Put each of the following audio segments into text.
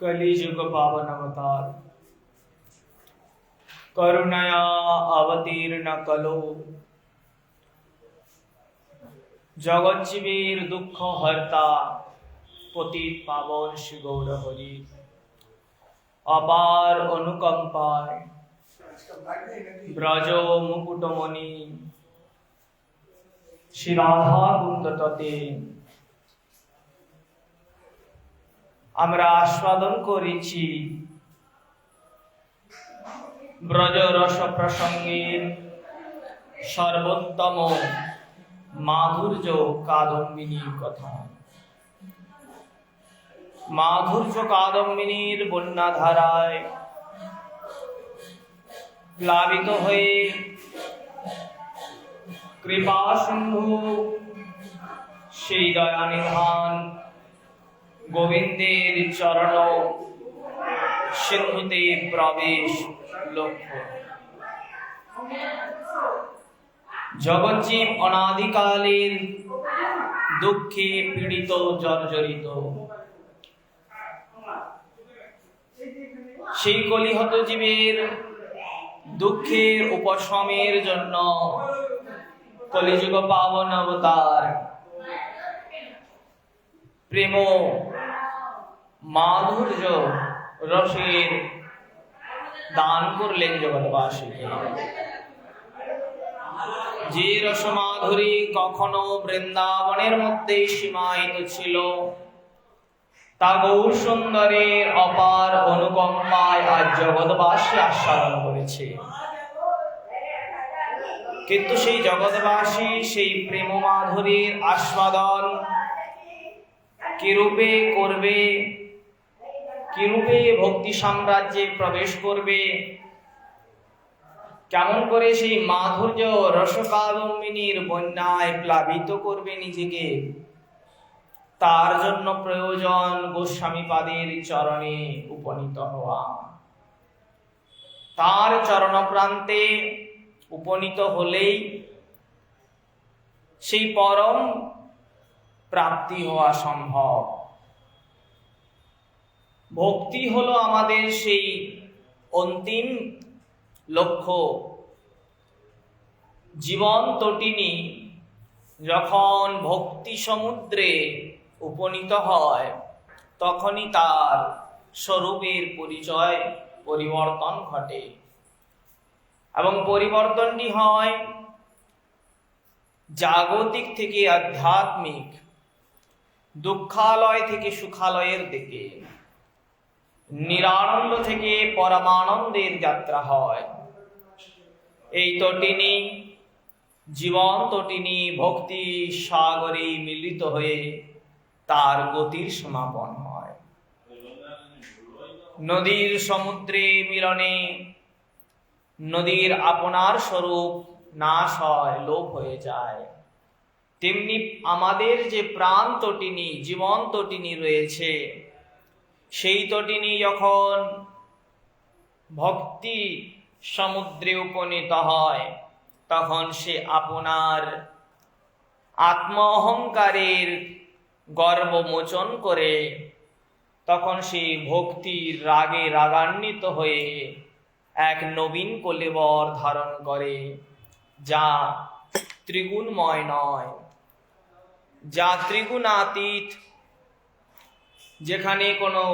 कलिजुग पावन अवतार करुणया अवतीर्ण कलो जगज्जीवेर दुख हर्ता पतित पावन श्री गौर हरि अपार अनुकंपाय ब्रज मुकुटमणि श्री राधा कुंड तटे আমরা আস্বাদন করেছি ব্রজ রস প্রসঙ্গের সর্বোত্তম মাধুর্য কাদম্বিনীর কথা। মাধুর্য কাদম্বিনীর বন্যাধারায় প্লাবিত হয়ে কৃপা সিন্ধু সেই দয়ানিধান গোবিন্দের চরণ সিন্ধুতে প্রবেশ লক্ষ্য। জগজ্জীব অনাদিকালের দুঃখে পীড়িত জর্জরিত, সেই কলিহত জীবের দুঃখের উপশমের জন্য কলিযুগ পাবন অবতার প্রেম মাধুর্য রসের দান করলেন জগৎবাসীকে। যে রসমাধুরী কখনো বৃন্দাবনের মধ্যে সীমায়িত ছিল, তা গৌর সুন্দরের অপার অনুকম্পায় আজ জগৎবাসী আস্বাদন করেছে। কিন্তু সেই জগৎবাসী সেই প্রেম মাধুরীর আস্বাদন কিরূপে করবে, কিরূপে ভক্তি সাম্রাজ্যে প্রবেশ করবে, কেমন করে সেই মাধুর্য রসকাদম্বিনীর বন্যায় প্লাবিত করবে নিজেকে, তার জন্য প্রয়োজন গোস্বামীপাদের চরণে উপনীত হওয়া। তার চরণ প্রান্তে উপনীত হলেই সেই পরম প্রাপ্তি হওয়া সম্ভব। ভক্তি হলো আমাদের সেই অন্তিম লক্ষ্য। জীবন তটিনী যখন ভক্তি সমুদ্রে উপনীত হয়, তখনই তার স্বরূপের পরিচয় পরিবর্তন ঘটে, এবং পরিবর্তনটি হয় জাগতিক থেকে আধ্যাত্মিক, দুঃখালয় থেকে সুখালয়ের দিকে, নিরানন্দ থেকে পরমানন্দের যাত্রা হয়। এই তটিনী, জীবন তটিনী ভক্তি সাগরে মিলিত হয়ে তার গতির সমাপন হয়। নদীর সমুদ্রে মিলনে নদীর আপনার স্বরূপ নাশ হয়, লোপ হয়ে যায়। তেমনি আমাদের যে প্রাণ তটিনী, জীবন তটিনী রয়েছে, সেই তটিনী যখন ভক্তি সমুদ্রে উপনীত হয়, তখন সে আপনার আত্ম অহংকারের গর্ব মোচন করে, তখন সেই ভক্তির রাগে রাগান্বিত হয়ে এক নবীন কলেবর ধারণ করে, যা ত্রিগুণময় নয়, যা ত্রিগুণাতীত, যেখানে কোনো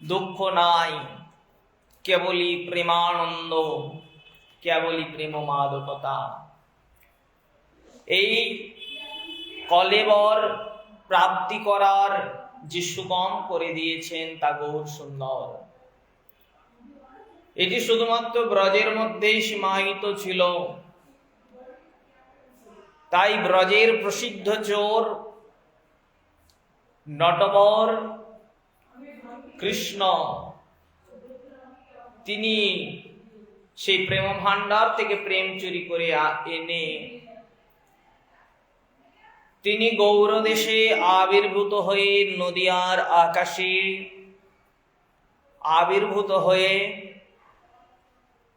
দুঃখ নাই, কেবলই প্রেমানন্দ, কেবলই প্রেম মাদকতা। এই কলেবর প্রাপ্তি করার যে সুগম করে দিয়েছেন তা গৌর সুন্দর। এটি শুধুমাত্র ব্রজের মধ্যেই সীমায়িত ছিল, তাই ব্রজের প্রসিদ্ধ চোর নটবর কৃষ্ণ, তিনি সেই প্রেম ভাণ্ডার থেকে প্রেম চুরি করে এনে তিনি গৌর দেশে আবির্ভূত হয়ে নদিয়ার আকাশে আবির্ভূত হয়ে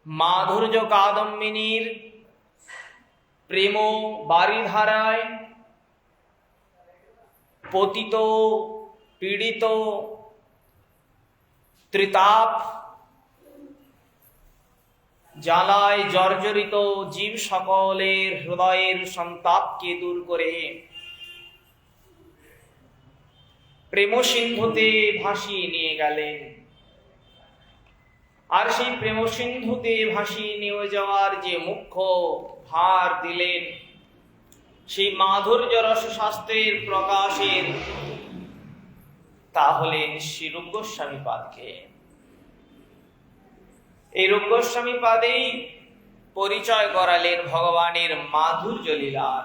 মাধুর্য কাদম্বিনীর প্রেম বারিধারায় পতিত পীড়িত ত্রিতাপ জ্বালায় জর্জরিত জীব সকলের হৃদয়ের সন্তাপকে দূর করে প্রেম সিন্ধুতে ভাসিয়ে নিয়ে গেলেন। আর সেই প্রেম সিন্ধুতে ভাসিয়ে নিয়ে যাওয়ার যে মুখ্য ভার দিলেন, সেই মাধুর্য রস শাস্ত্রের প্রকাশের, তা হলেন শ্রী রূপ গোস্বামী পাদকে। এই রূপ গোস্বামী পাদেই পরিচয় করালেন ভগবানের মাধুর্য লীলার।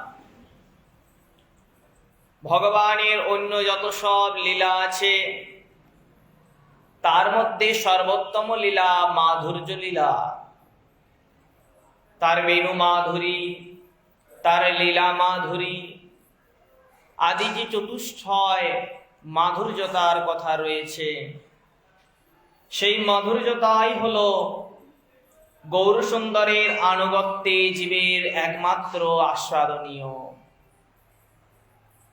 ভগবানের অন্য যত সব লীলা আছে, তার মধ্যে সর্বোত্তম লীলা মাধুর্য লীলা। তার বেণু মাধুরী, তার লীলা মাধুরী আদি যে চতুষ্টয় মাধুর্যতার কথা রয়েছে, সেই মাধুর্যতাই হলো গৌরসুন্দরের আনুগত্যে জীবের একমাত্র আস্বাদনীয়।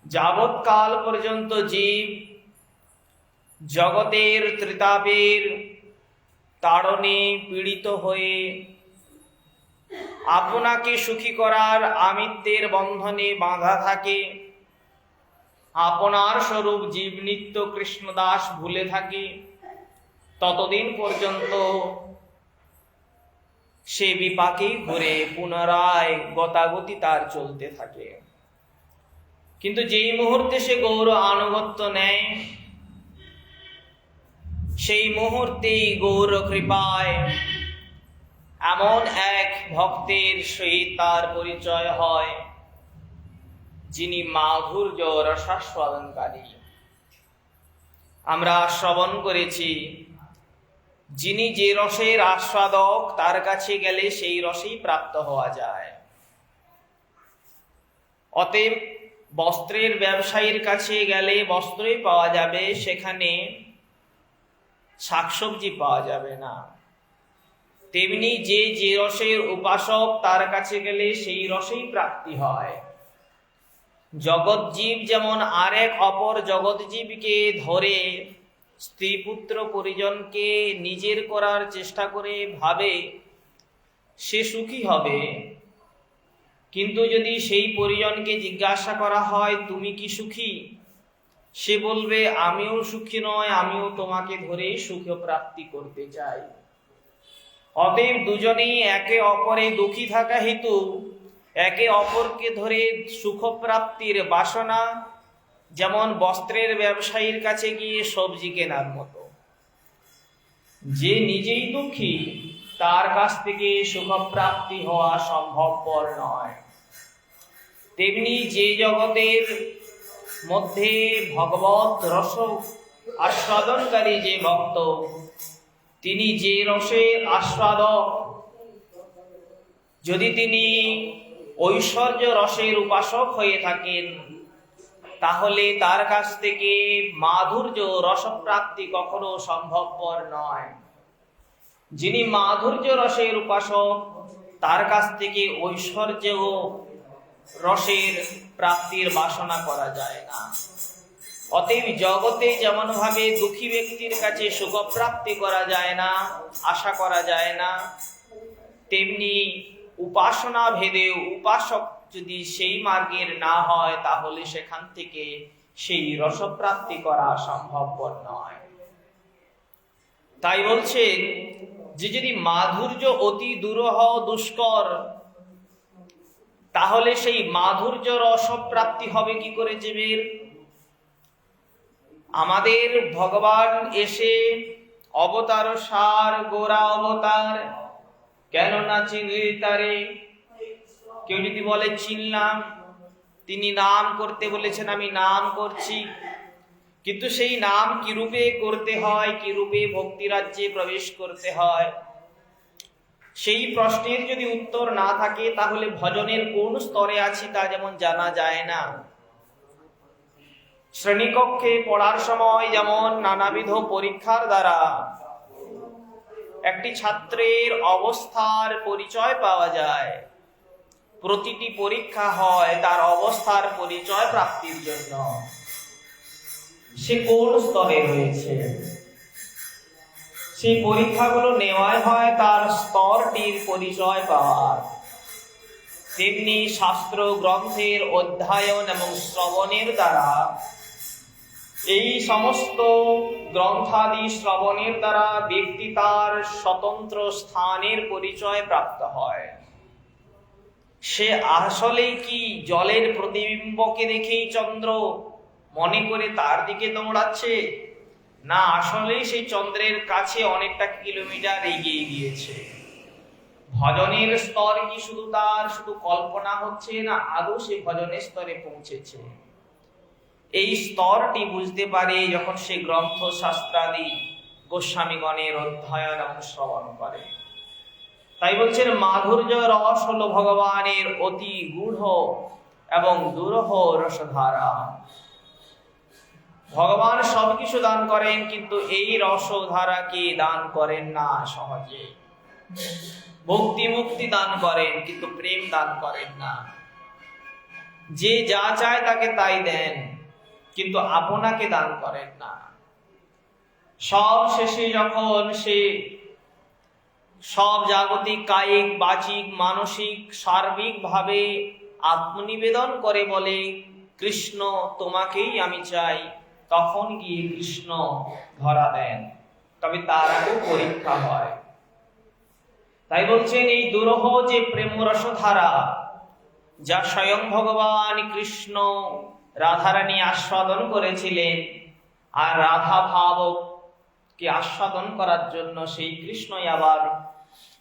যাবৎকাল পর্যন্ত জীব জগতের ত্রিতাপের তাড়নে পীড়িত হয়ে আপনাকে সুখী করার আমিত্বের বন্ধনে বাঁধা থাকে, আপনার স্বরূপ জীব নিত্য কৃষ্ণদাস ভুলে থাকে, ততদিন পর্যন্ত সে বিপাকে ঘুরে পুনরায় গতাগতি তার চলতে থাকে। কিন্তু যেই মুহূর্তে সে গৌর আনুগত্য নেয়, সেই মুহূর্তেই গৌর কৃপায় এমন এক ভক্তের সহিত তার পরিচয় হয়, যিনি মাধুর্য রসাস্বাদনকারী। আমরা শ্রবণ করেছি, যিনি যে রসের আস্বাদক, তার কাছে গেলে সেই রসেই প্রাপ্ত হওয়া যায়। অতএব বস্ত্রের ব্যবসায়ীর কাছে গেলে বস্ত্রই পাওয়া যাবে, সেখানে শাকসবজি পাওয়া যাবে না। তেমনি যে যে রসের উপাসক, তার কাছে গেলে সেই রসেই প্রাপ্তি হয়। জগৎজীব যেমন আরেক অপর জগৎজীবকে ধরে স্ত্রী পুত্র পরিজনকে নিজের করার চেষ্টা করে ভাবে সে সুখী হবে, কিন্তু যদি সেই পরিজনকে জিজ্ঞাসা করা হয় তুমি কি সুখী, সে বলবে আমিও সুখী নয়, আমিও তোমাকে ধরে সুখ প্রাপ্তি করতে চাই। অতএব দুজনেই একে অপরে দুঃখী থাকা হেতু একে অপরকে ধরে সুখ প্রাপ্তির বাসনা, যেমন বস্ত্রের ব্যবসায়ীর কাছে গিয়ে সবজি কেনার মতো। যে নিজেই দুঃখী, তার কাছ থেকে সুখ প্রাপ্তি হওয়া সম্ভবপর নয়। তেমনি যে জগতের মধ্যে ভগবত রস আস্বাদনকারী যে ভক্ত, তিনি যে রসের আস্বাদক, যদি তিনি ঐশ্বর্য রসের উপাসক হয়ে থাকেন, তাহলে তার কাছ থেকে মাধুর্য রসপ্রাপ্তি কখনো সম্ভবপর নয়। যিনি মাধুর্য রসের উপাসক, তার কাছ থেকে ঐশ্বর্য রসের প্রাপ্তির বাসনা করা যায় না। অতএব জগতে যেমন ভাবে দুঃখী ব্যক্তির কাছে সুখ প্রাপ্তি করা যায় না, আশা করা যায় না, তেমনি উপাসনা ভেদে উপাসক যদি সেই মার্গের না হয়, তাহলে সেখান থেকে সেই রসপ্রাপ্তি করা সম্ভবপর নয়। তাই বলছেন যে যদি মাধুর্য অতি দুরূহ দুষ্কর, তাহলে সেই মাধুর্য রসপ্রাপ্তি হবে কি করে জীবের? আমাদের ভগবান এসে অবতার সার গোরা অবতার, কেন না চিনলি তারে? কেউ যদি বলে চিনলাম, তিনি নাম করতে বলেছেন, আমি নাম করছি, কিন্তু সেই নাম কি রূপে করতে হয়, কি রূপে ভক্তি রাজ্যে প্রবেশ করতে হয়, সেই প্রশ্নের যদি উত্তর না থাকে, তাহলে ভজনের কোন স্তরে আছি তা যেমন জানা যায় না। শ্রেণীকক্ষে পড়ার সময় যেমন নানাবিধ পরীক্ষার দ্বারা একটি ছাত্রের অবস্থার পরিচয় পাওয়া যায়, প্রতিটি পরীক্ষা হয় তার অবস্থার পরিচয় প্রাপ্তির জন্য। সে কোন স্তরে রয়েছে, সেই পরীক্ষাগুলো নেওয়াই হয় তার স্তরটির পরিচয় পাওয়ার। তেমনি শাস্ত্র গ্রন্থের অধ্যয়ন এবং শ্রবণের দ্বারা, এই সমস্ত গ্রন্থাদি শ্রবণের দ্বারা ব্যক্তি তার স্বতন্ত্র স্থানের পরিচয় প্রাপ্ত হয়। সে আসলেই কি জলের প্রতিবিম্বকে দেখেই চন্দ্র মনে করে তার দিকে দৌড়াচ্ছে, না আসলেই সেই চন্দ্রের কাছে অনেকটা কিলোমিটার এগিয়ে গিয়েছে? ভজনের স্তর কি শুধু কল্পনা হচ্ছে, না আদৌ সে ভজনের স্তরে পৌঁছেছে? এই স্তরটি বুঝতে পারে যখন সে গ্রন্থ শাস্ত্রাদি গোস্বামীগণের অধ্যয়ন এবং শ্রবণ করে। তাই বলছেন মাধুর্য রস হলো ভগবানের অতি গূঢ় এবং দুরূহ রসধারা। ভগবান সবকিছু দান করেন, কিন্তু এই রসধারাকে দান করেন না সহজে। ভক্তি মুক্তি দান করেন, কিন্তু প্রেম দান করেন না। যে যা চায় তাকে তাই দেন, কিন্তু আপনাকে দান করেন না। সব শেষে যখন সে সব জাগতিক কায়িক বাচিক মানসিক সার্বিক ভাবে আত্মনিবেদন করে বলে কৃষ্ণ তোমাকেই আমি চাই, তখন গিয়ে কৃষ্ণ ধরা দেন। তবে তার আগেও পরীক্ষা হয়। তাই বলছেন এই দুরূহ যে প্রেম রসধারা, যা স্বয়ং ভগবান কৃষ্ণ রাধারানী আস্বাদন করেছিলেন, আর রাধা ভাবকে আস্বাদন করার জন্য সেই কৃষ্ণই আবার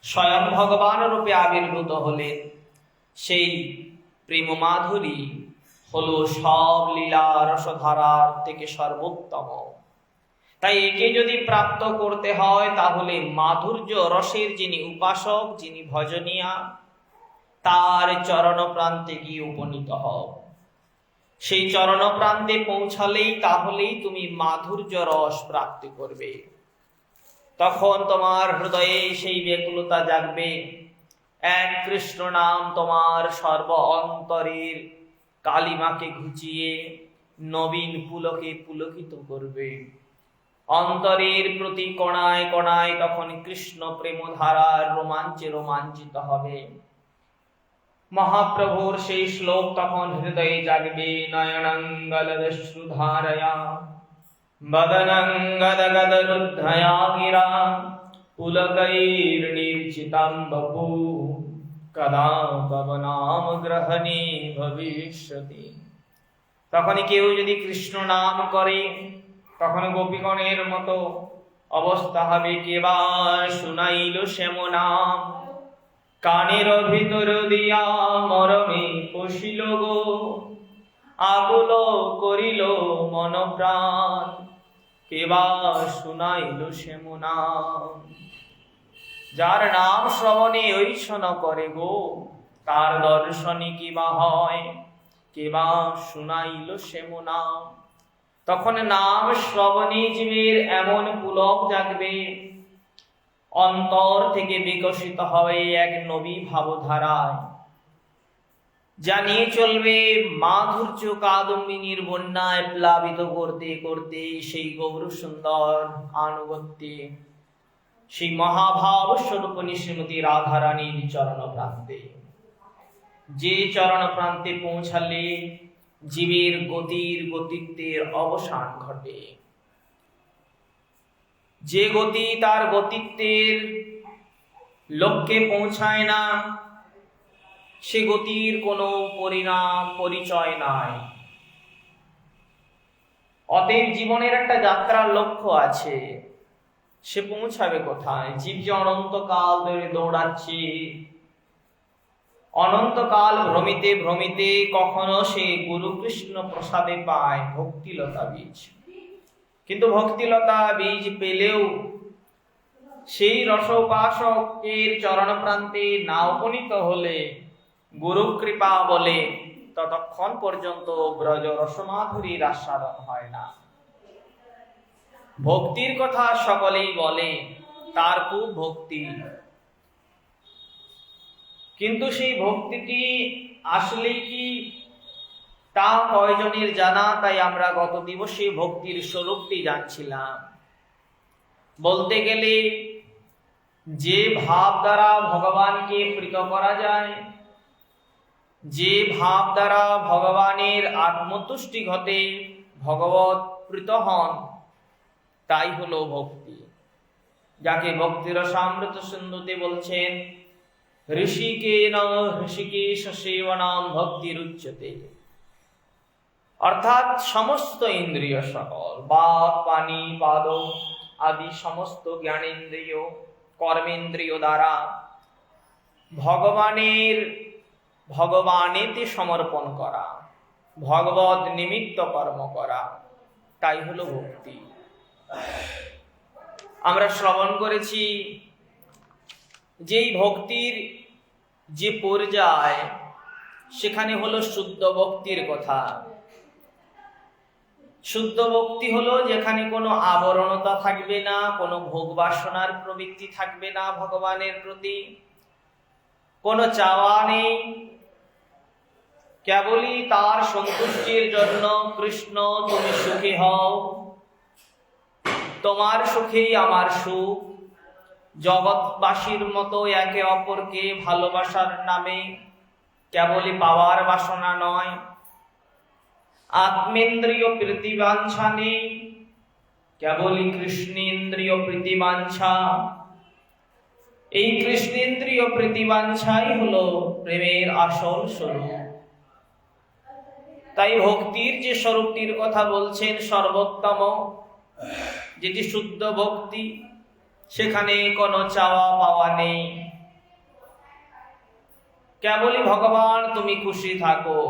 স্বয়ং ভগবান রূপে আবির্ভূত হলেন। সেই প্রেম মাধুরী হলো সব লীলা রসধারার থেকে সর্বোত্তম। তাই একে যদি প্রাপ্ত করতে হয়, তাহলে মাধুর্য রসের যিনি উপাসক, যিনি ভজনিয়া, তার চরণ প্রান্তে গিয়ে উপনীত হও। সেই চরণ প্রান্তে পৌঁছালেই তাহলেই তুমি মাধুর্য রস প্রাপ্তি করবে। তখন তোমার হৃদয়ে সেই ব্যাকুলতা জাগবে। এক কৃষ্ণ নাম তোমার সর্ব অন্তরের কালিমাকে ঘুচিয়ে নবীন পুলকে পুলকিত করবে। অন্তরের প্রতি কণায় কণায় তখন কৃষ্ণ প্রেমধারার রোমাঞ্চে রোমাঞ্চিত হবে। মহাপ্রভুর সেই শ্লোক তখন হৃদয়ে জাগবে। নয়নঙ্গলশ্রুধারয়া বদনঙ্গদগদরুদ্ধয়া গিরা পুলকৈর্নির্চিতাং বপু কদা পবনাম গ্রহণে ভবিষ্যতি। তখনই কেউ যদি কৃষ্ণ নাম করে, তখন গোপীগণের মতো অবস্থা হবে। কেবা শুনাইল শ্যাম নাম, কানের ভিতর দিয়া মরমে পশিল গো, আকুল করিল মন প্রাণ, কেবা শুনাইল শ্যাম নাম। যার নাম শ্রবণে ঐশন করে গো, তার দর্শনে কিবা হয়, কেবা শুনাইল শ্যাম নাম। তখন নাম শ্রবণে জীবের এমন পুলক জাগবে, অন্তর থেকে বিকশিত হবে এক নবী ভাবধারায়, জানিয়ে চলবে মাধুর্য কাদম্বিনীর বন্যায় প্লাবিত করতে করতে সেই গৌর সুন্দর আনুগত্যে সেই মহাভাব স্বরূপিণী শ্রীমতী রাধারানীর চরণ প্রান্তে। যে চরণ প্রান্তে পৌঁছালে জীবের গতিত্বের অবসান ঘটে। যে গতি তার গতিত্বের লক্ষ্যে পৌঁছায় না, সে গতির কোনো পরিচয় নাই। অতএব জীবনের একটা যাত্রার লক্ষ্য আছে, সে পৌঁছাবে কোথায়? জীব যে অনন্তকাল ধরে দৌড়াচ্ছে, অনন্তকাল ভ্রমিতে ভ্রমিতে কখনো সে গুরু কৃষ্ণ প্রসাদে পায় ভক্তিলতা বীজ। কিন্তু ভক্তিলতা বীজ পেলেও সেই রসোপাসকের চরণ প্রান্তে না উপনীত হলে, গুরু কৃপা বলে, ততক্ষণ পর্যন্ত ব্রজ রসমাধুরীর আস্বাদন হয় না। ভক্তির কথা সকলেই বলে, তার খুব ভক্তি, কিন্তু সেই ভক্তিটি আসলে কি তা কয়জনের জানা? তাই আমরা গত দিবসে ভক্তির স্বরূপটি জানছিলাম। বলতে গেলে যে ভাব দ্বারা ভগবানকে প্রীত করা যায়, যে ভাব দ্বারা ভগবানের আত্মতুষ্টি ঘটে, ভগবৎ প্রীত হন, তাই হলো ভক্তি, যাকে ভক্তির রসামৃত সিন্ধুতে বলছেন ঋষিকেন ঋষিকেশ সেবনাম ভক্তির উচ্চতে। অর্থাৎ সমস্ত ইন্দ্রিয় সকল, বাক পানি পাদ আদি সমস্ত জ্ঞানেন্দ্রিয় কর্মেন্দ্রিয় দ্বারা ভগবানেতে সমর্পণ করা, ভগবত নিমিত্ত কর্ম করা, তাই হলো ভক্তি। আমরা শ্রবণ করেছি যেই ভক্তির যে পর্যায়, সেখানে হলো শুদ্ধ ভক্তির কথা। শুদ্ধ ভক্তি হলো যেখানে কোনো আবরণতা থাকবে না, কোনো ভোগ বাসনার প্রবৃত্তি থাকবে না, ভগবানের প্রতি কোনো চাওয়া নেই, কেবলই তার সন্তুষ্টির জন্য কৃষ্ণ তুমি সুখী হও, তোমার সুখেই আমার সুখ, জগৎবাসীর মতো একে অপরকে ভালোবাসার নামে কেবলই পাওয়ার বাসনা নয়, আত্মেন্দ্রিয় প্রীতিবাঞ্ছা নেই, কেবলই কৃষ্ণেন্দ্রিয় প্রীতিবাঞ্ছা। এই কৃষ্ণেন্দ্রিয় প্রীতিবাঞ্ছাই হলো প্রেমের আসল স্বরূপ। তাই ভক্তির যে স্বরূপটির কথা বলছেন সর্বোত্তম, যেটি শুদ্ধ ভক্তি, সেখানে কোনো চাওয়া পাওয়া নেই, কেবলই ভগবান তুমি খুশি থাকো।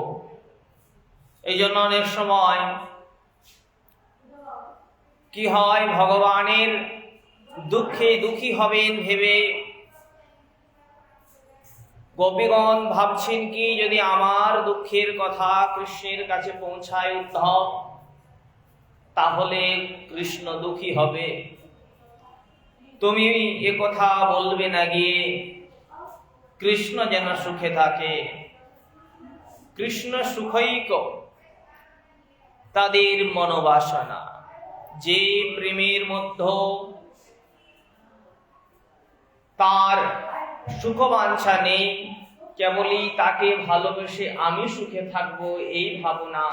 এই জন্য অনেক সময় কি হয়, ভগবানের দুঃখে দুঃখী হবেন ভেবে গোপীগণ ভাবছেন কি যদি আমার দুঃখের কথা কৃষ্ণের কাছে পৌঁছায় উদ্ধব, তাহলে কৃষ্ণ দুঃখী হবে। তুমি এ কথা বলবে না গিয়ে, কৃষ্ণ যেন সুখে থাকে। কৃষ্ণ সুখৈক তাদের মনোবাসনা, যে প্রেমের মধ্যে তার সুখবাঞ্ছা নেই, কেবলই তাকে ভালোবেসে আমি সুখে থাকবো এই ভাবনা,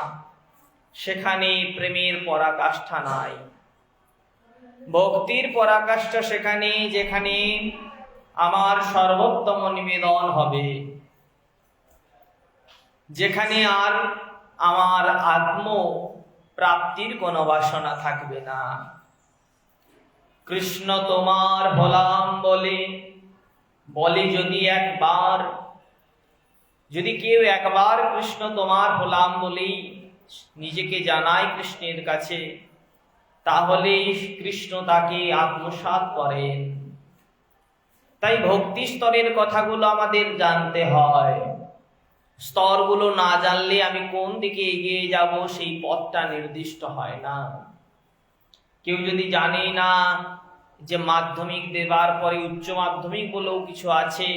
সেখানে প্রেমের পরাকাষ্ঠা নাই। ভক্তির পরাকাষ্ঠা সেখানে যেখানে আমার সর্বোত্তম নিবেদন হবে, যেখানে আর আমার আত্ম প্রাপ্তির কোনো বাসনা থাকবে না। কৃষ্ণ তোমার হলাম বলে যদি একবার, যদি কেউ একবার কৃষ্ণ তোমার হলাম বলেই নিজেকে জানায় কৃষ্ণের কাছে, তাহলে কৃষ্ণ তাকে আত্মসাৎ করেন। তাই ভক্তি স্তরের কথাগুলো আমাদের জানতে হয়। স্তরগুলো না জানলে আমি কোন দিকে এগিয়ে যাব সেই পথটা নির্দিষ্ট হয় না। কেউ যদি জানে না যে মাধ্যমিক দেবার পরে উচ্চ মাধ্যমিক বলেও কিছু আছে,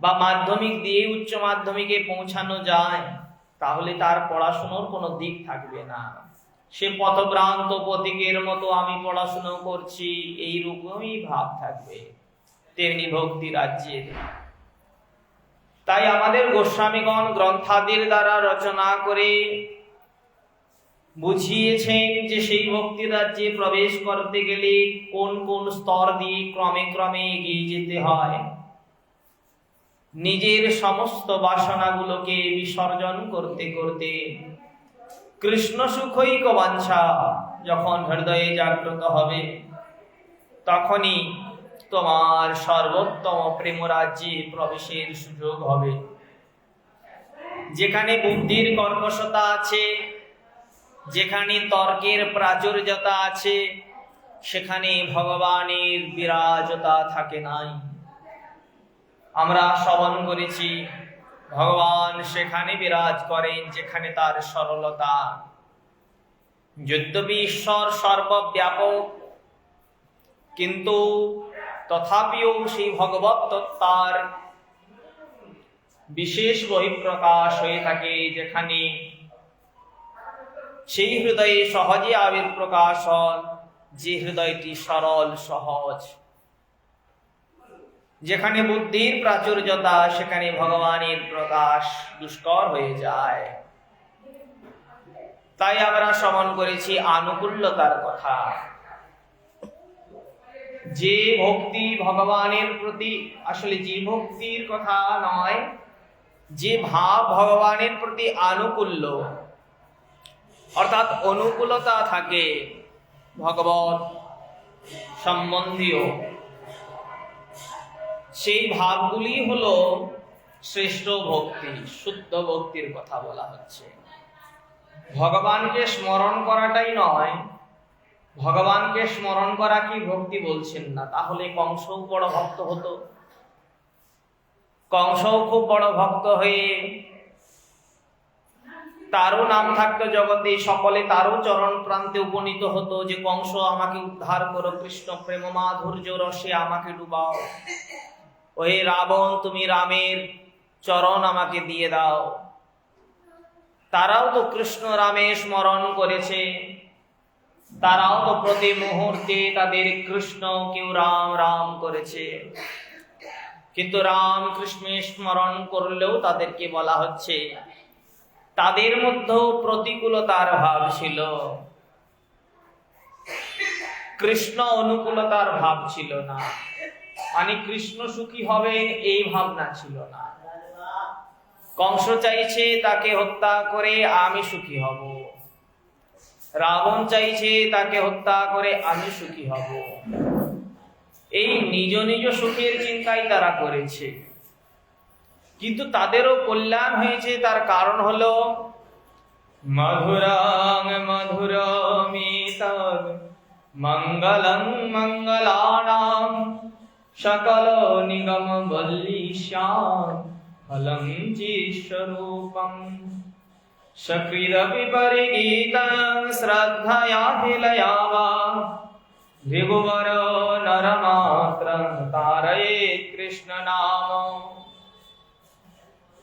বা মাধ্যমিক দিয়ে উচ্চ মাধ্যমিকে পৌঁছানো যায়, তাহলে তার পড়াশোনার কোনো দিক থাকবে না। সে পথভ্রান্ত পথিকের মতো আমি পড়াশুনো করছি এইরকমই ভাব থাকবে। তেমনি ভক্তি রাজ্যের। তাই আমাদের গোস্বামীগণ গ্রন্থাদির দ্বারা রচনা করে বুঝিয়েছেন যে সেই ভক্তি রাজ্যে প্রবেশ করতে গেলে কোন কোন স্তর দিয়ে ক্রমে ক্রমে এগিয়ে যেতে হয়। নিজের সমস্ত বাসনাগুলোকে বিসর্জন করতে করতে কৃষ্ণ সুখৈক বাঞ্ছা যখন হৃদয়ে জাগ্রত হবে, তখনই তোমার সর্বোত্তম প্রেম রাজ্যে প্রবেশের সুযোগ হবে। যেখানে বুদ্ধির কর্কশতা আছে, যেখানে তর্কের প্রাচুর্যতা আছে, সেখানে ভগবানের বিরাজতা থাকে নাই। আমরা শ্রবণ করেছি ভগবান সেখানে বিরাজ করেন যেখানে তার সরলতা। যদ্যপি ঈশ্বর সর্বব্যাপক, কিন্তু তথাপিও সেই ভগবত তত্ত্বার বিশেষ বহিঃপ্রকাশ হয়ে থাকে, যেখানে সেই হৃদয়ে সহজে আবির্প্রকাশ হয়, যে হৃদয়টি সরল সহজ, যেখানে বুদ্ধির প্রাচুর্যতা সেখানে ভগবানের প্রকাশ দুষ্কর হয়ে যায়। তাই আমরা শ্রবণ করেছি আনুকূল্যতার কথা। যে ভক্তি ভগবানের প্রতি, আসলে যে ভক্তির কথা নয়, যে ভাব ভগবানের প্রতি আনুকূল্য অর্থাৎ অনুকূলতা থাকে ভগবত সম্বন্ধীয়, সেই ভাবগুলি হলো শ্রেষ্ঠ ভক্তি, শুদ্ধ ভক্তির কথা বলা হচ্ছে। ভগবানকে স্মরণ করাটাই নয়, ভগবানকে স্মরণ করা কি ভক্তি বলছেন না? তাহলে কংসও বড় ভক্ত হতো। কংসও খুব বড় ভক্ত হয়ে তারও নাম থাকতো জগতে, সকলে তারও চরণ প্রান্তে উপনীত হতো যে কংস আমাকে উদ্ধার করো, কৃষ্ণ প্রেম মাধুর্য রসে আমাকে ডুবাও, ওহে রাবণ তুমি রামের চরণ আমাকে দিয়ে দাও। তারাও তো কৃষ্ণ রামে স্মরণ করেছে, তারাও তো প্রতি মুহূর্তে তাদের কৃষ্ণ কেউ রাম রাম করেছে। কিন্তু রাম কৃষ্ণ স্মরণ করলেও তাদেরকে বলা হচ্ছে তাদের মধ্যেও প্রতিকূলতার ভাব ছিল, কৃষ্ণ অনুকূলতার ভাব ছিল না। মানে কৃষ্ণ সুখী হবেন এই ভাবনা ছিল না। কংস চাইছে তাকে হত্যা করে আমি সুখী হব, রাবণ চাইছে তাকে হত্যা করে আমি সুখী হব। এই নিজ নিজ সুখের চিন্তাই তারা করেছে, কিন্তু তাদেরও কল্যাণ হয়েছে। তার কারণ হলো মধুরং মধুরমিতং মঙ্গলং মঙ্গলানাং সকল নিগম বল্লীশ্যাম ফলং চিস্বরূপম সকৃদপি পরিগীতং শ্রদ্ধয়াখিলয়াবা ভৃগুবর নরমাত্রং তারয়েৎ কৃষ্ণ নাম।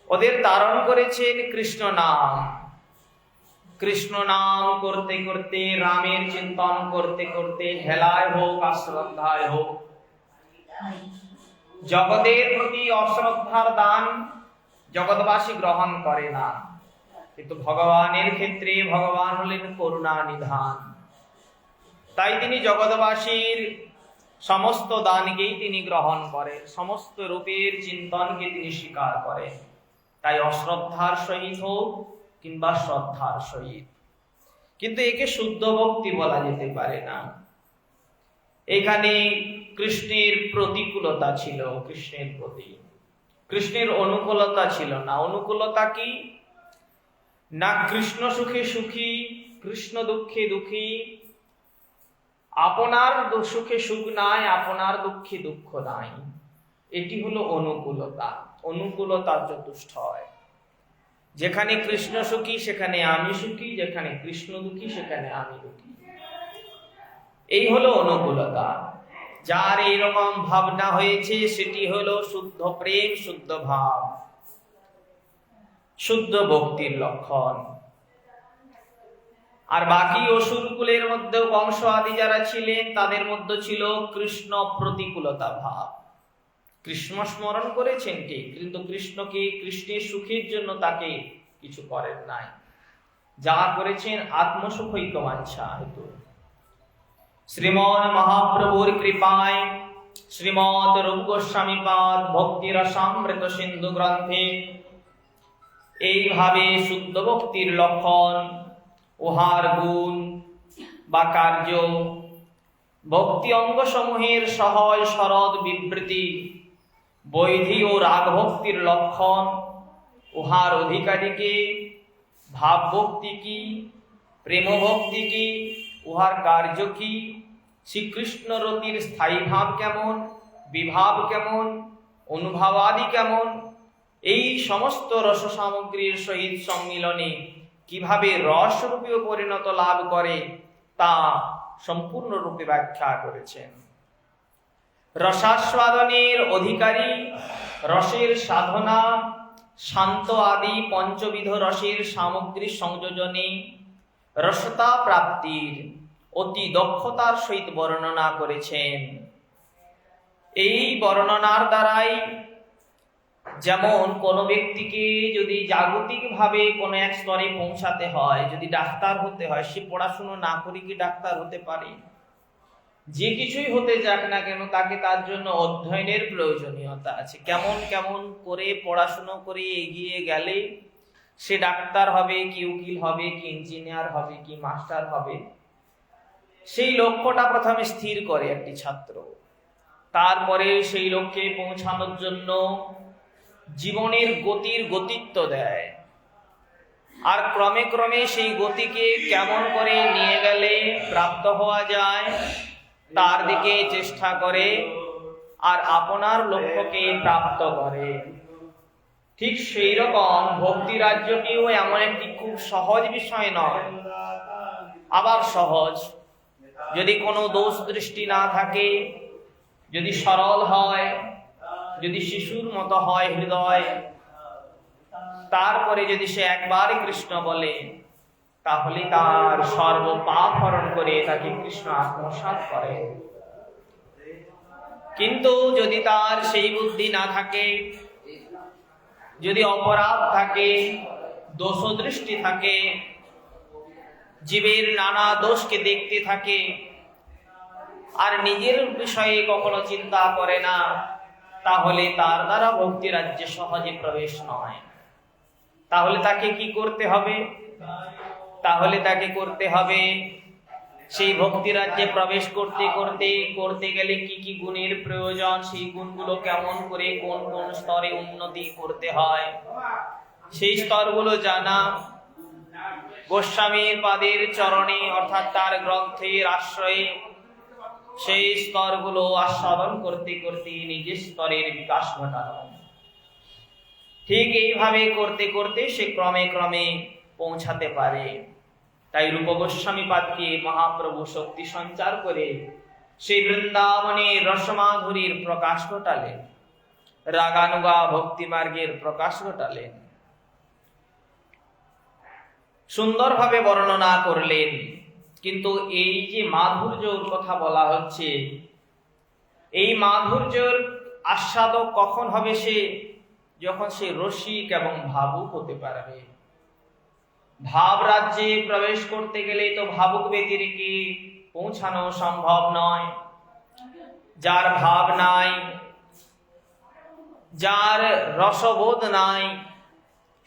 ওদের তারণ করেছেন কৃষ্ণ নাম। কৃষ্ণ নাম করতে করতে, রামের চিন্তন করতে করতে, হেলায় হোক আর শ্রদ্ধায় হোক, জগতের প্রতি অশ্রদ্ধার দান জগৎবাসী গ্রহণ করে না, কিন্তু ভগবানের ক্ষেত্রে ভগবান হলেন করুণা নিধান। তাই তিনি জগৎবাসীর সমস্ত দানকেই তিনি গ্রহণ করেন, সমস্ত রূপের চিন্তনকে তিনি স্বীকার করেন। তাই অশ্রদ্ধার সহিত হোক কিংবা শ্রদ্ধার সহিত, কিন্তু একে শুদ্ধ ভক্তি বলা যেতে পারে না। এখানে কৃষ্ণের প্রতিকূলতা ছিল, কৃষ্ণের প্রতি কৃষ্ণের অনুকূলতা ছিল না। অনুকূলতা কি না? কৃষ্ণ সুখে সুখী, কৃষ্ণ দুঃখে দুঃখী, আপনার সুখে সুখ নাই, আপনার দুঃখে দুঃখ নাই। এটি হলো অনুকূলতা। অনুকূলতার চতুষ্টয়। যেখানে কৃষ্ণ সুখী সেখানে আমি সুখী, যেখানে কৃষ্ণ দুঃখী সেখানে আমি দুঃখী। এই হলো অনুকূলতা। যার এইরকম ভাবনা হয়েছে সেটি হলো শুদ্ধ প্রেম, শুদ্ধ ভাব, শুদ্ধ ভক্তির লক্ষণ। আর বাকি অসুরকুলের মধ্যেও কংস আদি যারা ছিলেন তাদের মধ্যে ছিল কৃষ্ণ প্রতিকূলতা ভাব। কৃষ্ণ স্মরণ করেছেন ঠিক, কিন্তু কৃষ্ণকে, কৃষ্ণের সুখের জন্য তাকে কিছু করেন নাই, যা করেছেন আত্মসুখৈকবাঞ্ছা হেতু। শ্রীমদ মহাপ্রভুর কৃপায় শ্রীমদ রূপ গোস্বামী পাদ ভক্তি রসামৃত সিন্ধু গ্রন্থে এইভাবে শুদ্ধ ভক্তির লক্ষণ, উহার গুণ বা কার্য, ভক্তি অঙ্গ সমূহের সহজ সরদ বিবৃতি, বৈধি ও রাগ ভক্তির লক্ষণ, উহার অধিকারীকে, ভাব ভক্তি কি, প্রেম ভক্তি কি, উহার কার্য কি, শ্রীকৃষ্ণ রতির স্থায়ী ভাব কেমন, বিভাব কেমন, অনুভাবাদি কেমন, এই সমস্ত রস সামগ্রীর সহিত সম্মিলনে কিভাবে রসরূপে পরিণত লাভ করে তা সম্পূর্ণরূপে ব্যাখ্যা করেছেন। রসাস্বাদনের অধিকারী, রসের সাধনা, শান্ত আদি পঞ্চবিধ রসের সামগ্রী সংযোজনে রসতা প্রাপ্তির অতি দক্ষতার সহিত বর্ণনা করেছেন। এই বর্ণনার দ্বারাই যেমন কোনো ব্যক্তিকে যদি জাগতিকভাবে কোনো এক স্তরে পৌঁছাতে হয়, যদি ডাক্তার হতে হয়, সে পড়াশুনো না করে কি ডাক্তার হতে পারে? যে কিছুই হতে যাক না কেন তাকে তার জন্য অধ্যয়নের প্রয়োজনীয়তা আছে। কেমন কেমন করে পড়াশুনো করে এগিয়ে গেলে সে ডাক্তার হবে, কি উকিল হবে, কি ইঞ্জিনিয়ার হবে, কি মাস্টার হবে, সেই লক্ষ্যটা প্রথমে স্থির করে একটি ছাত্র। তারপরে সেই লক্ষ্যে পৌঁছানোর জন্য জীবনের গতির গতিত্ব দেয়, আর ক্রমে ক্রমে সেই গতিকে কেমন করে নিয়ে গেলে প্রাপ্ত হওয়া যায় তার দিকে চেষ্টা করে, আর আপনার লক্ষ্যকে প্রাপ্ত করে। ঠিক সেই রকম ভক্তি রাজ্যটিও এমন একটি খুব সহজ বিষয় নয়। আবার সহজ, যদি কোনো দোষ দৃষ্টি না থাকে, যদি সরল হয়, যদি শিশুর মতো হয় হৃদয়, তারপরে যদি সে একবার কৃষ্ণ বলে, তাহলে তার সর্ব পাপ হরণ করে তাকে কৃষ্ণ আত্মসাৎ করে। কিন্তু যদি তার সেই বুদ্ধি না থাকে, যদি অপরাধ থাকে, দোষ দৃষ্টি থাকে, জীবের নানা দোষকে দেখতে থাকে, আর নিজের বিষয়ে কখনো চিন্তা করে না, তাহলে তার দ্বারা ভক্তি রাজ্যে সহজে প্রবেশ নয়। তাহলে তাকে কি করতে হবে? তাহলে তাকে করতে হবে সেই ভক্তি রাজ্যে প্রবেশ করতে গেলে কি কি গুণের প্রয়োজন, সেই গুণগুলো কেমন করে কোন কোন স্তরে উন্নতি করতে হয়, সেই স্তরগুলো জানা, গোস্বামীর পাদের চরণে অর্থাৎ তার গ্রন্থের আশ্রয়ে সেই স্তরগুলো আস্বাদন করতে করতে নিজের স্তরের বিকাশ ঘটানো। ঠিক এইভাবে করতে করতে সে ক্রমে ক্রমে পৌঁছাতে পারে। তাই রূপ গোস্বামী পাদকে মহাপ্রভু শক্তি সঞ্চার করে সেই বৃন্দাবনের রসমাধুরীর প্রকাশ ঘটালেন, রাগানুগা ভক্তি মার্গের প্রকাশ ঘটালেন, সুন্দরভাবে বর্ণনা করলেন। কিন্তু এই যে মাধুর্যর কথা বলা হচ্ছে, এই মাধুর্যর আস্বাদক কখন হবে সে? যখন সে রসিক এবং ভাবুক হতে পারবে। ভাব রাজ্যে প্রবেশ করতে গেলে তো ভাবুক ব্যক্তিকে পৌঁছানো সম্ভব নয়। যার ভাব নাই, যার রসবোধ নাই,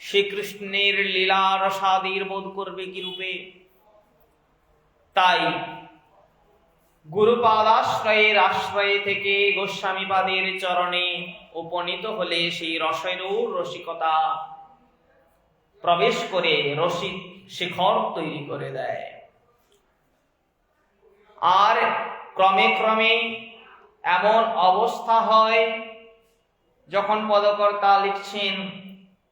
সে কৃষ্ণের লীলা রসাদির বোধ করবে কি রূপে? তাই গুরুপাদাশ্রয়ের আশ্রয়ে থেকে গোস্বামীপাদের চরণে উপনীত হলে সেই রসেরও রসিকতা প্রবেশ করে রসিক শিখর তৈরি করে দেয়। আর ক্রমে ক্রমে এমন অবস্থা হয়, যখন পদকর্তা লিখছেন,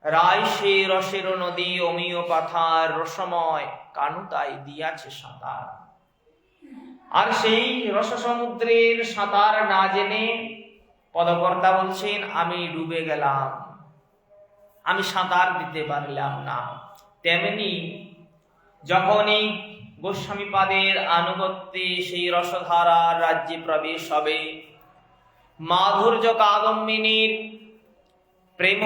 রায় সে রসের নদী অমিয় পাথার রসময় কানু তাই দিয়াছে সাঁতার। আর সেই রস সমুদ্রের সাঁতার না জেনে পদকর্তা বলছেন, আমি ডুবে গেলাম, আমি সাঁতার দিতে পারলাম না। তেমনি যখনই গোস্বামীপাদের আনুগত্যে সেই রসধারার রাজ্যে প্রবেশ হবে, মাধুর্য কাদম্বিনীর প্রেম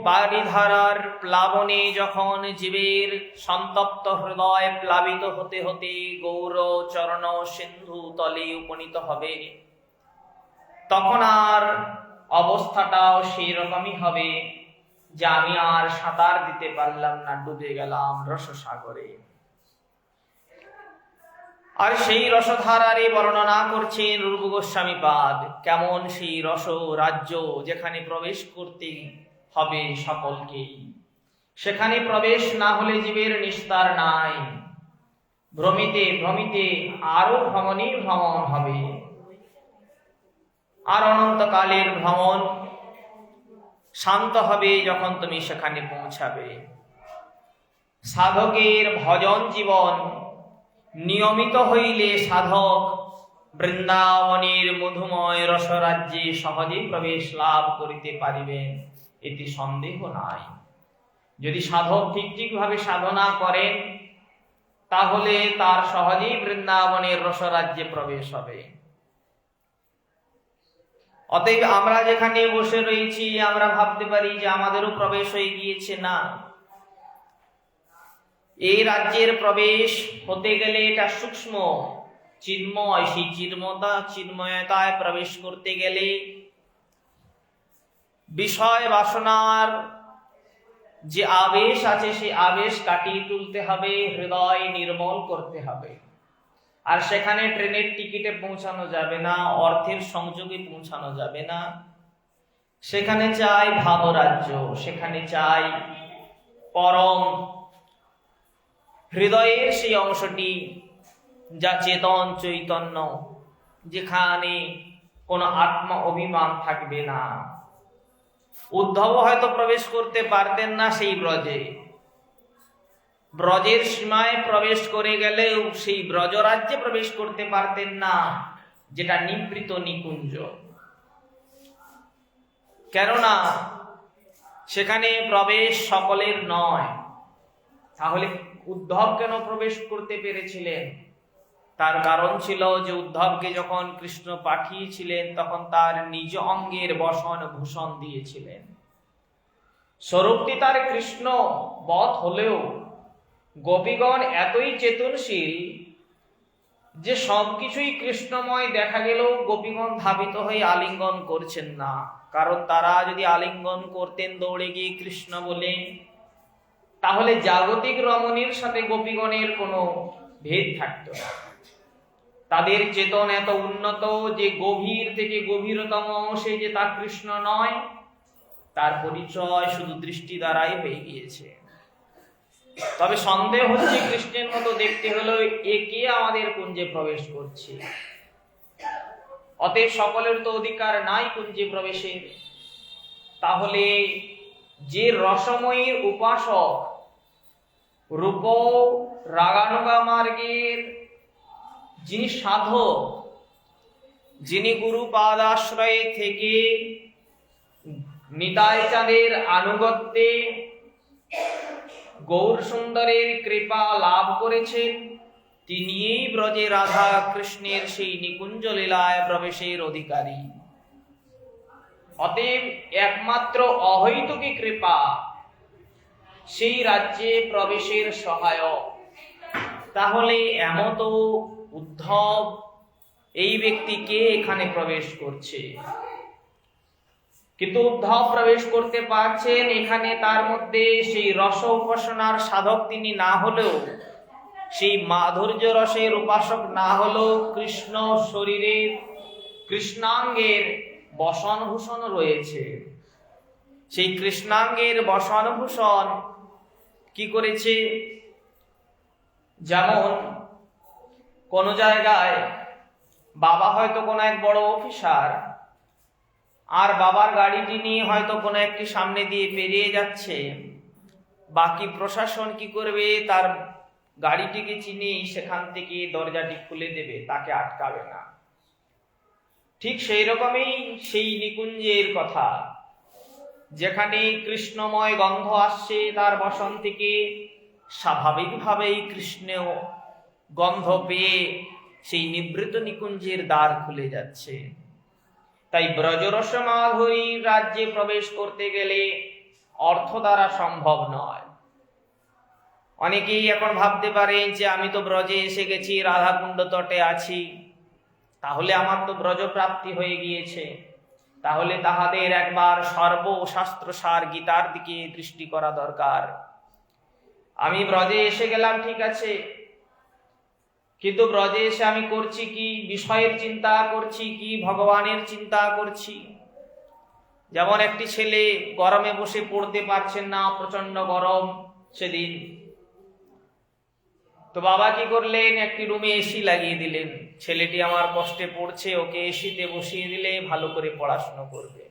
বারিধারার প্লাবনে যখন জীবের সন্তপ্ত হৃদয় প্লাবিত হতে হতে গৌর চরণ সিন্ধু তলে উপনীত হবে, তখন আর অবস্থাটাও সেই রকমই হবে যে আমি আর সাঁতার দিতে পারলাম না, ডুবে গেলাম রসসাগরে। আর সেই রসধারারে বর্ণনা করছেন রূপ গোস্বামীপাদ, কেমন সেই রস রাজ্য যেখানে প্রবেশ করতে হবে সকলকেই, সেখানে প্রবেশ না হলে জীবের নিস্তার নাই। ভ্রমিতে ভ্রমিতে আরো ভ্রমণই ভ্রমণ হবে, আর অনন্তকালের ভ্রমণ শান্ত হবে যখন তুমি সেখানে পৌঁছাবে। সাধকের ভজন জীবন নিয়মিত হইলে সাধক বৃন্দাবনের মধুময় রসরাজ্যে সহজে প্রবেশ লাভ করিতে পারিবেন, এতে সন্দেহ নাই। যদি সাধক ঠিক ভাবে সাধনা করেন, তাহলে তার সহজেই বৃন্দাবনের রসরাজ্যে প্রবেশ হবে। অতএব আমরা যেখানে বসে রয়েছি আমরা ভাবতে পারি যে আমাদেরও প্রবেশ হয়ে গিয়েছে, না। এই রাজ্যের প্রবেশ হতে গেলে এটা সূক্ষ্ম চিন্ময়, সেই চিন্ময়তায় প্রবেশ করতে গেলে বিষয় বাসনার যে আবেশ আছে সেই আবেশ কাটিয়ে তুলতে হবে, হৃদয় নির্মল করতে হবে। আর সেখানে ট্রেনের টিকিটে পৌঁছানো যাবে না, অর্থের সংযোগে পৌঁছানো যাবে না। সেখানে চাই ভাবরাজ্য, সেখানে চাই পরম হৃদয়ের সেই অংশটি, যা চেতন চৈতন্য, যেখানে কোনো আত্ম অভিমান থাকবে না। উদ্ধব হয়তো প্রবেশ করতে পারতেন না সেই ব্রজে, ব্রজের সীমায় প্রবেশ করে গেলেও সেই ব্রজরাজ্যে প্রবেশ করতে পারতেন না, যেটা নিবৃত নিকুঞ্জ। কেননা সেখানে প্রবেশ সকলের নয়। তাহলে উদ্ধব কেন প্রবেশ করতে পেরেছিলেন? তার কারণ ছিল যে উদ্ধবকে যখন কৃষ্ণ পাঠিয়েছিলেন তখন তার নিজ অঙ্গের বসন ভূষণ দিয়েছিলেন। স্বরূপটি তার কৃষ্ণ বধ হলেও গোপীগণ এতই চেতনশীল যে সবকিছুই কৃষ্ণময় দেখা গেলেও গোপীগণ ধাবিত হয়ে আলিঙ্গন করছেন না। কারণ তারা যদি আলিঙ্গন করতেন দৌড়ে গিয়ে কৃষ্ণ বলে, তাহলে জাগতিক রমণীর সাথে গোপীগণের কোনো ভেদ থাকতো না। তাদের চেতন এত উন্নত যে গভীর থেকে গভীরতম অংশে যে তা কৃষ্ণ নয়, তার পরিচয় শুধু দৃষ্টি দ্বারাই হয়ে গিয়েছে। তবে সন্দেহ হচ্ছে কৃষ্ণের মতো দেখতে হলো একে আমাদের কুঞ্জে প্রবেশ করছে। অতএব সকলের তো অধিকার নাই কুঞ্জে প্রবেশের। তাহলে যে রসময়ীর উপাসক, রূপ রাগানুগা মার্গের যিনি সাধক, যিনি গুরু পাদাশ্রয়ে থেকে নিতাই চাঁদের আনুগত্যে গৌর সুন্দরের কৃপা লাভ করেছেন, তিনিই ব্রজে রাধা কৃষ্ণের সেই নিকুঞ্জ লীলায় প্রবেশের অধিকারী। অতএব একমাত্র অহৈতুকী কৃপা সেই রাজ্যে প্রবেশের সহায়ক। তাহলে এমত উদ্ধব এই ব্যক্তিকে এখানে প্রবেশ করছে, কিন্তু উদ্ধব প্রবেশ করতে পারছেন এখানে। তার মধ্যে সেই রস উপাসনার সাধক তিনি না হলেও, সেই মাধুর্য রসের উপাসক না হলেও কৃষ্ণ শরীরের কৃষ্ণাঙ্গের বসনভূষণ রয়েছে। সেই কৃষ্ণাঙ্গের বসনভূষণ কি করেছে? যেমন কোন জায়গায় বাবা হয়তো কোনো এক বড় অফিসার, আর বাবার গাড়িটি নিয়ে হয়তো কোনো একটি সামনে দিয়ে পেরিয়ে যাচ্ছে, বাকি প্রশাসন কি করবে? তার গাড়িটিকে চিনেই সেখান থেকে দরজাটি খুলে দেবে, তাকে আটকাবে না। ঠিক সেই রকমই সেই নিকুঞ্জের কথা, যেখানে কৃষ্ণময় গন্ধ আসছে তার বসন থেকে, স্বাভাবিকভাবেই কৃষ্ণ গন্ধ পেয়ে সেই নিবৃত নিকুঞ্জের দ্বার খুলে যাচ্ছে। তাই ব্রজরস মাধুরীর রাজ্যে প্রবেশ করতে গেলে অর্থ দ্বারা সম্ভব নয়। অনেকেই এখন ভাবতে পারেন যে আমি তো ব্রজে এসে গেছি, রাধাকুণ্ড তটে আছি, তাহলে আমার তো ব্রজ প্রাপ্তি হয়ে গিয়েছে। তাহলে তাহাদের একবার সর্বশাস্ত্রসার গীতার দিকে দৃষ্টি করা দরকার। আমি ব্রজে এসে গেলাম, ঠিক আছে, কিন্তু ব্রজে এসে আমি করছি কি? বিষয়ের চিন্তা করছি কি ভগবানের চিন্তা করছি? যেমন একটি ছেলে গরমে বসে পড়তে পারছেন না, প্রচন্ড গরম সেদিন, তো বাবা কি করলেন? একটি রুমে এসি লাগিয়ে দিলেন। ছেলেটি আমার কষ্টে পড়ছে, ওকে এসিতে বসিয়ে দিলে ভালো করে পড়াশোনা করবে,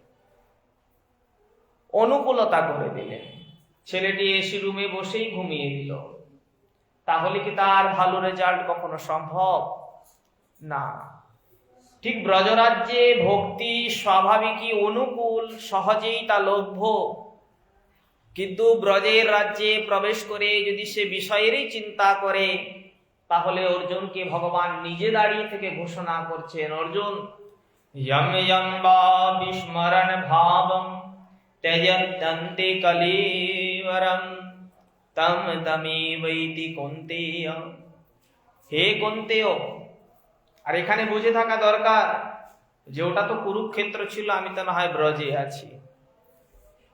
অনুকূলতা করে দিলেন। ছেলেটি এসি রুমে বসেই ঘুমিয়ে দিল। তাহলে কি তার ভালো রেজাল্ট কখনো সম্ভব? না। ঠিক ব্রজরাজ্যে ভক্তি স্বাভাবিকই অনুকূল, সহজেই তা লভ্য, কিন্তু ব্রজের রাজ্যে প্রবেশ করে যদি সে বিষয়েরই চিন্তা করে তাহলে অর্জুনকে ভগবান নিজে দাঁড়িয়ে থেকে ঘোষণা করছেন, অর্জুন यम यम वा विस्मरण भावं त्यजत्यन्ते कलेवरं तम तमेवैति কৌন্তেয়। হে কৌন্তেয়, আর এখানে বুঝে থাকা দরকার যে ওটা তো কুরুক্ষেত্র ছিল, আমি তো না হয় ব্রজে আছি।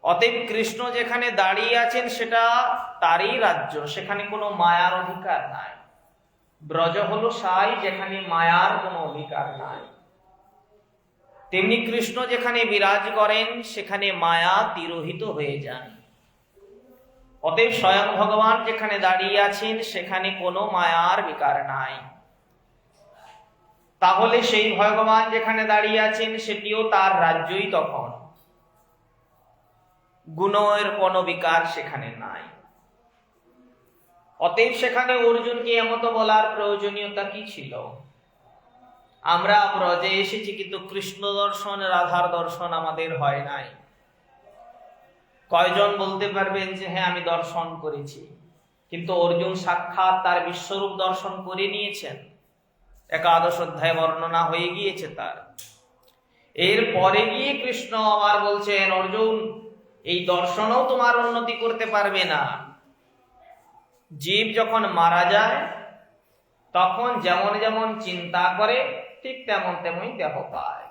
অতএব কৃষ্ণ যেখানে দাঁড়িয়ে আছেন সেটা তারই রাজ্য, সেখানে কোনো মায়ার অধিকার নাই। ব্রজ হলো সাই, যেখানে মায়ার কোনো অধিকার নাই। তেমনি কৃষ্ণ যেখানে বিরাজ করেন সেখানে মায়া তিরোহিত হয়ে যান। অতএব স্বয়ং ভগবান যেখানে দাঁড়িয়ে আছেন সেখানে কোনো মায়ার বিকার নাই। তাহলে সেই ভগবান যেখানে দাঁড়িয়ে আছেন সেটিও তার রাজ্যই, তখন গুণের কোনো বিকার সেখানে নাই। অতএব সেখানে অর্জুনকে এমত বলার প্রয়োজনীয়তা কি ছিল? আমরা ব্রজে এসেছি কিন্তু কৃষ্ণ দর্শন, রাধার দর্শন আমাদের হয় নাই। কয়জন বলতে পারবেন যে হ্যাঁ আমি দর্শন করেছি? কিন্তু অর্জুন সাক্ষাৎ তার বিশ্বরূপ দর্শন করে নিয়েছেন, একাদশ অধ্যায় বর্ণনা হয়ে গিয়েছে তার। এর পরে গিয়ে কৃষ্ণ আবার বলছেন, অর্জুন এই দর্শনও তোমার উন্নতি করতে পারবে না। জীব যখন মারা যায় তখন যেমন যেমন চিন্তা করে ঠিক তেমন তেমনই দেহ পায়।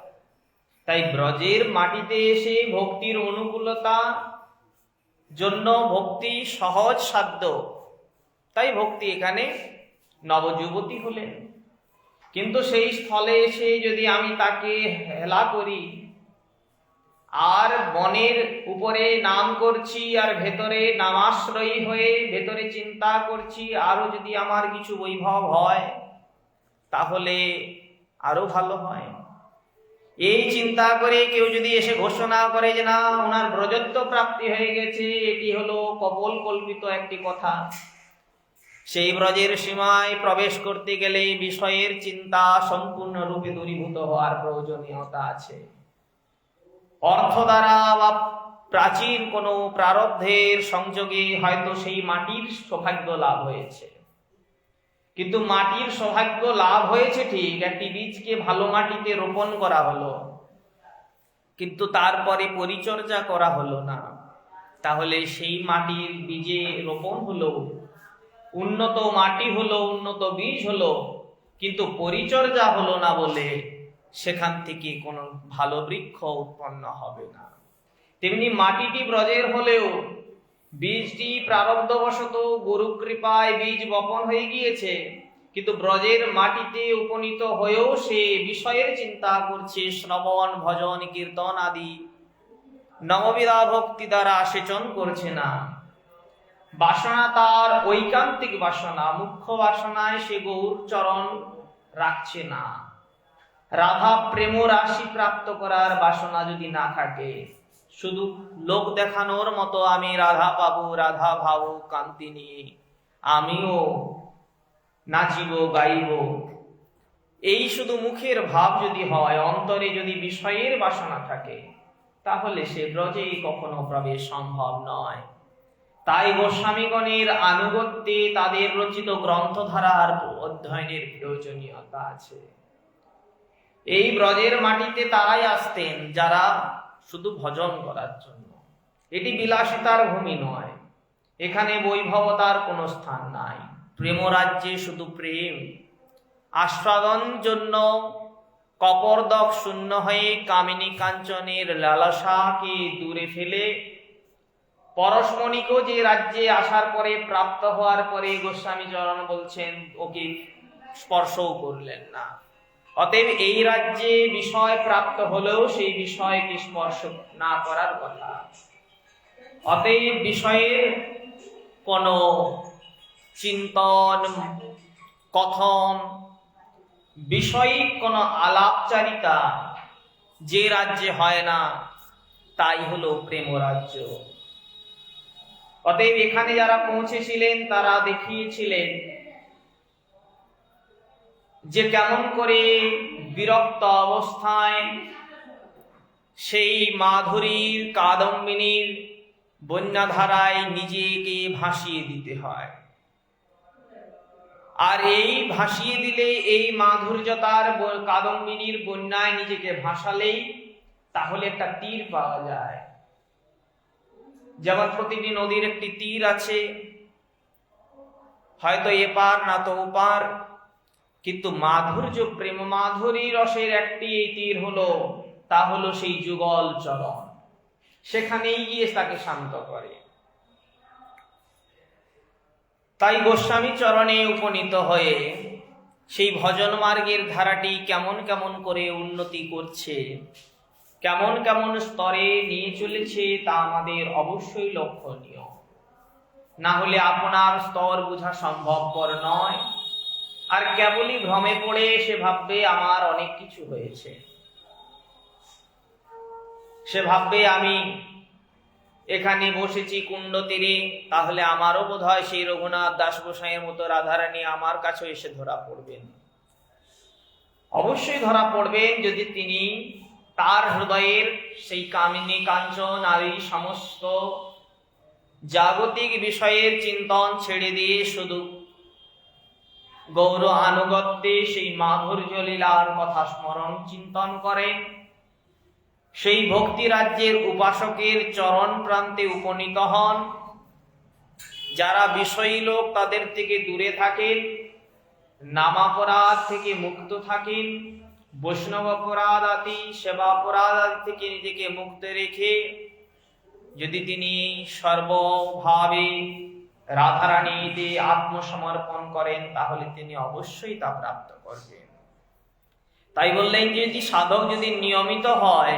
তাই ব্রজের মাটিতে এসে ভক্তির অনুকূলতা জন্য ভক্তি সহজ সাধ্য, তাই ভক্তি এখানে নবযুবতী হলেন। কিন্তু সেই স্থলে এসে যদি আমি তাকে হেলা করি, আর মনের উপরে নাম করছি আর ভেতরে নামাশ্রয়ী হয়ে ভেতরে চিন্তা করছি আরো যদি আমার কিছু বৈভব হয় তাহলে আরো ভালো হয়। এই চিন্তা করে কেউ যদি এসে ঘোষণা করে যে না ওনার ব্রজত্ব প্রাপ্তি হয়ে গেছে, এটি হলো কপোল কল্পিত একটি কথা। সেই ব্রজের সীমায় প্রবেশ করতে গেলে বিষয়ের চিন্তা সম্পূর্ণরূপে দূরীভূত হওয়ার প্রয়োজনীয়তা আছে। অর্থ দ্বারা বা প্রাচীন কোনো প্রারব্ধের সংযোগে হয়তো সেই মাটির সৌভাগ্য লাভ হয়েছে, কিন্তু মাটির সৌভাগ্য লাভ হয়েছে ঠিক, একটি বীজকে ভালো মাটিতে রোপণ করা হলো, কিন্তু তারপরে পরিচর্যা করা হলো না, তাহলে সেই মাটির বীজে রোপণ হলো, উন্নত মাটি হলো, উন্নত বীজ হলো, কিন্তু পরিচর্যা হলো না বলে সেখান থেকে কোনো ভালো বৃক্ষ উৎপন্ন হবে না। তেমনি মাটিটি ব্রজের হলেও বীজটি প্রারব্ধবশত গুরু কৃপায় বীজ বপন হয়ে গিয়েছে, কিন্তু ব্রজের মাটিতে উপনীত হয়েও সে বিষয়ের চিন্তা করছে, শ্রবণ ভজন কীর্তন আদি নববিধা ভক্তি দ্বারা সেচন করছে না। বাসনা তার ঐকান্তিক বাসনা, মুখ্য বাসনায় সে গৌর চরণ রাখছে না। রাধা প্রেম রাশি প্রাপ্ত করার বাসনা যদি না থাকে, শুধু লোক দেখানোর মতো আমি রাধা পাবো, রাধা ভাবো কান্তি নিয়ে আমিও নাচিব গাইব, এই শুধু মুখের ভাব যদি হয়, অন্তরে যদি বিষয়ের বাসনা থাকে, তাহলে সে ব্রজে কখনো প্রবেশ সম্ভব নয়। তাই গোস্বামীগণের আনুগত্যে তাদের রচিত গ্রন্থধারার অধ্যয়নের প্রয়োজনীয়তা আছে। এই ব্রজের মাটিতে তারাই আসতেন যারা শুধু ভজন করার জন্য। এটি বিলাসিতার ভূমি নয়, এখানে বৈভবতার কোনো স্থান নাই। প্রেম রাজ্যে শুধু প্রেম, আস্বাদন জন্য কপর্দক শূন্য হয়ে কামিনী কাঞ্চনের লালসাকে দূরে ফেলে পরশমণিকও যে রাজ্যে আসার পরে প্রাপ্ত হওয়ার পরে গোস্বামী চরণ বলছেন ওকে স্পর্শও করলেন না। অতএব এই রাজ্যে বিষয় প্রাপ্ত হলেও সেই বিষয়কে স্পর্শ না করার কথা। অতএব বিষয়ের কোন চিন্তন কথন, বিষয়িক কোন আলাপচারিতা যে রাজ্যে হয় না তাই হলো প্রেম রাজ্য। অতএব এখানে যারা পৌঁছেছিলেন তারা দেখিয়েছিলেন যে কেমন করে বিরক্ত অবস্থায় সেই মাধুরীর কাদম্বিনীর বন্যাধারায় নিজেকে ভাসিয়ে দিতে হয়। আর এই ভাসিয়ে দিলে, এই মাধুর্যতার কাদম্বিনীর বন্যায় নিজেকে ভাসালেই তাহলে একটা তীর পাওয়া যায়। যেমন প্রতিটি নদীর একটি তীর আছে, হয়তো এপার না তো ওপার, কিন্তু মাধুর্য, প্রেম মাধুরী রসের একটি এই তীর হলো, তা হলো সেই যুগল চরণ। সেখানেই গিয়ে তাকে শান্ত করে। তাই গোস্বামী চরণে উপনীত হয়ে সেই ভজন মার্গের ধারাটি কেমন কেমন করে উন্নতি করছে, কেমন কেমন স্তরে নিয়ে চলেছে, তা আমাদের অবশ্যই লক্ষণীয়। না হলে আপনার স্তর বোঝা সম্ভবপর নয়। আর কেবলই ভ্রমে পড়ে সে ভাববে আমার অনেক কিছু হয়েছে, সে ভাববে আমি এখানে বসেছি কুণ্ড তীরে, তাহলে আমারও বোধ হয় সেই রঘুনাথ দাস গোসাইয়ের মতো রাধারানী আমার কাছে এসে ধরা পড়বেন। অবশ্যই ধরা পড়বেন যদি তিনি তার হৃদয়ের সেই কামিনী কাঞ্চন আর এই সমস্ত জাগতিক বিষয়ের চিন্তন ছেড়ে দিয়ে শুধু গৌর আনুগত্যে সেই মাধুর্য লীলার কথা স্মরণ চিন্তন করেন। সেই ভক্তি রাজ্যের উপাসকের চরণ প্রান্তে উপনীত হন। যারা বিষয়ী লোক তাদের থেকে দূরে থাকেন, নামাপরাধ থেকে মুক্ত থাকেন, বৈষ্ণব অপরাধ আদি সেবা অপরাধ আদি থেকে নিজেকে মুক্ত রেখে যদি তিনি সর্বভাবে রাধারানীতে আত্মসমর্পণ করেন, তাহলে তিনি অবশ্যই তা প্রাপ্ত করবেন। তাই বললেন যে যদি সাধক যদি নিয়মিত হয়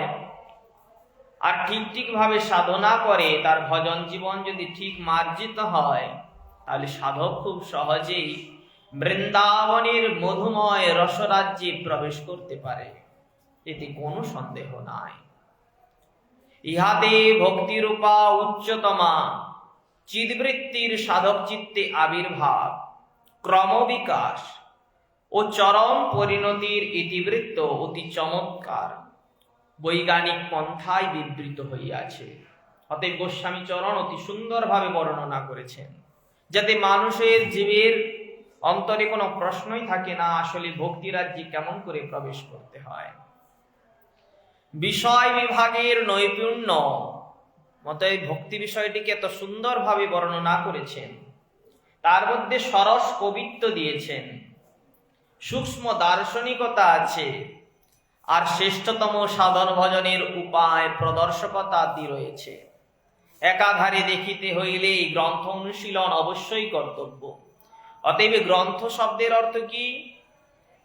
আর ঠিক ভাবে সাধনা করে, তার ভজন জীবন যদি ঠিক মার্জিত হয়, তাহলে সাধক খুব সহজেই বৃন্দাবনের মধুময় রসরাজ্যে প্রবেশ করতে পারে, এতে কোনো সন্দেহ নাই। ইহাতে ভক্তিরূপা উচ্চতমা চিদ্বৃত্তির সাধক চিত্তে আবির্ভাব, ক্রমবিকাশ ও চরম পরিণতির ইতিবৃত্ত অতি চমৎকার বৈজ্ঞানিক পন্থায় বিবৃত হইয়াছে। অতএব গোস্বামী চরণ অতি সুন্দরভাবে বর্ণনা করেছেন, যাতে মানুষের জীবের অন্তরে কোনো প্রশ্নই থাকে না আসলে ভক্তি রাজ্যে কেমন করে প্রবেশ করতে হয়। বিষয় বিভাগের নৈপুণ্য মতো এই ভক্তি বিষয়টিকে এত সুন্দরভাবে বর্ণনা করেছেন, তার মধ্যে সরস কবিত্ব দিয়েছেন, সূক্ষ্ম দার্শনিকতা আছে, আর শ্রেষ্ঠতম সাধন ভজনের উপায় প্রদর্শকতা আদি রয়েছে। একাধারে দেখিতে হইলে এই গ্রন্থ অনুশীলন অবশ্যই কর্তব্য। অতএব গ্রন্থ শব্দের অর্থ কি?